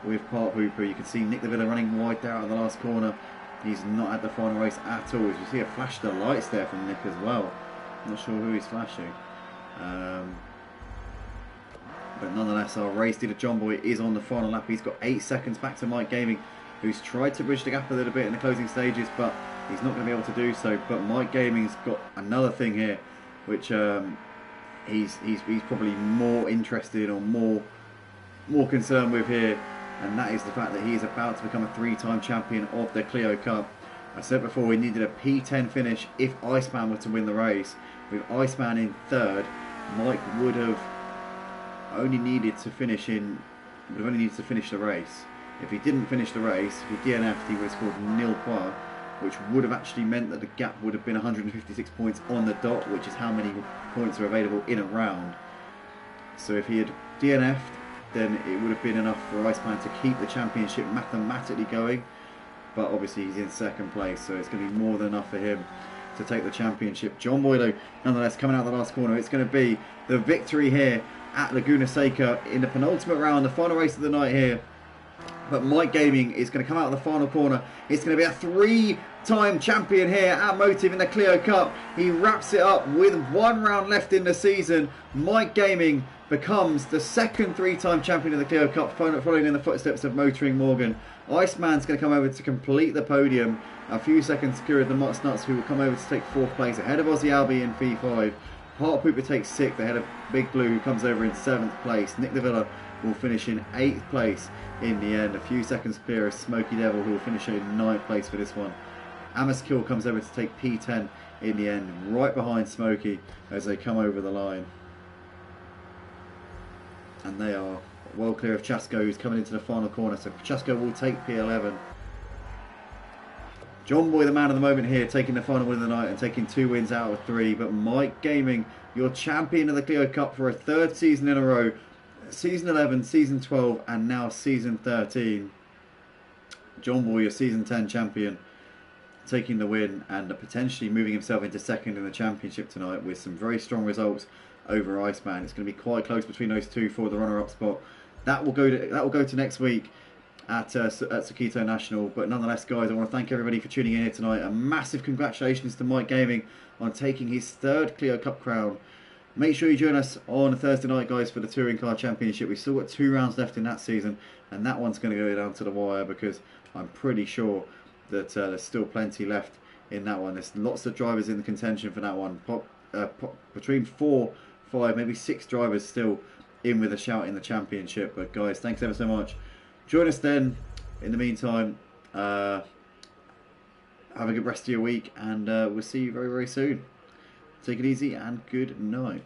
with Part Pooper. You can see Nick DeVilla running wide there out of the last corner. He's not at the final race at all. As you see a flash of the lights there from Nick as well. Not sure who he's flashing. But nonetheless, our race leader John Boy is on the final lap. He's got 8 seconds back to Mike Gaming, who's tried to bridge the gap a little bit in the closing stages, but he's not going to be able to do so. But Mike Gaming's got another thing here, which he's probably more interested or more concerned with here, and that is the fact that he is about to become a 3-time champion of the Clio Cup. I said before we needed a P10 finish if Iceman were to win the race. With Iceman in 3rd, Mike would have only needed to finish the race. If he didn't finish the race, if he DNF'd, he would have scored nil points, which would have actually meant that the gap would have been 156 points on the dot, which is how many points are available in a round. So if he had DNF'd, then it would have been enough for Iceman to keep the championship mathematically going. But obviously he's in 2nd place, so it's going to be more than enough for him to take the championship. John Boylo, nonetheless, coming out of the last corner. It's going to be the victory here at Laguna Seca in the penultimate round, the final race of the night here. But Mike Gaming is going to come out of the final corner. It's going to be a 3-time champion here at Motive in the Clio Cup. He wraps it up with 1 round left in the season. Mike Gaming becomes the 2nd 3-time champion of the Clio Cup, following in the footsteps of Motoring Morgan. Iceman's going to come over to complete the podium. A few seconds secure of the Mutsnuts, who will come over to take 4th place ahead of Ozzy Albi in P5. Part Pooper takes 6th ahead of Big Blue, who comes over in 7th place. Nick DeVilla will finish in 8th place in the end. A few seconds clear of Smoky Devil, who will finish in 9th place for this one. Amaskill comes over to take P10 in the end, right behind Smoky as they come over the line. And they are well clear of Chasko, who's coming into the final corner. So Chasko will take P11. John Boy, the man of the moment here, taking the final win of the night and taking 2 wins out of 3. But Mike Gaming, your champion of the Clio Cup for a 3rd season in a row. Season 11, Season 12 and now Season 13. John Boy, your Season 10 champion, taking the win and potentially moving himself into 2nd in the championship tonight with some very strong results over Iceman. It's going to be quite close between those two for the runner-up spot. That will go to next week at Sakito National. But nonetheless, guys, I want to thank everybody for tuning in here tonight. A massive congratulations to Mike Gaming on taking his 3rd Clio Cup crown. Make sure you join us on Thursday night, guys, for the Touring Car Championship. We've still got 2 rounds left in that season, and that one's going to go down to the wire, because I'm pretty sure that there's still plenty left in that one. There's lots of drivers in the contention for that one. Between 4, 5, maybe 6 drivers still in with a shout in the championship. But guys, thanks ever so much. Join us then. In the meantime, have a good rest of your week, and we'll see you very, very soon. Take it easy and good night.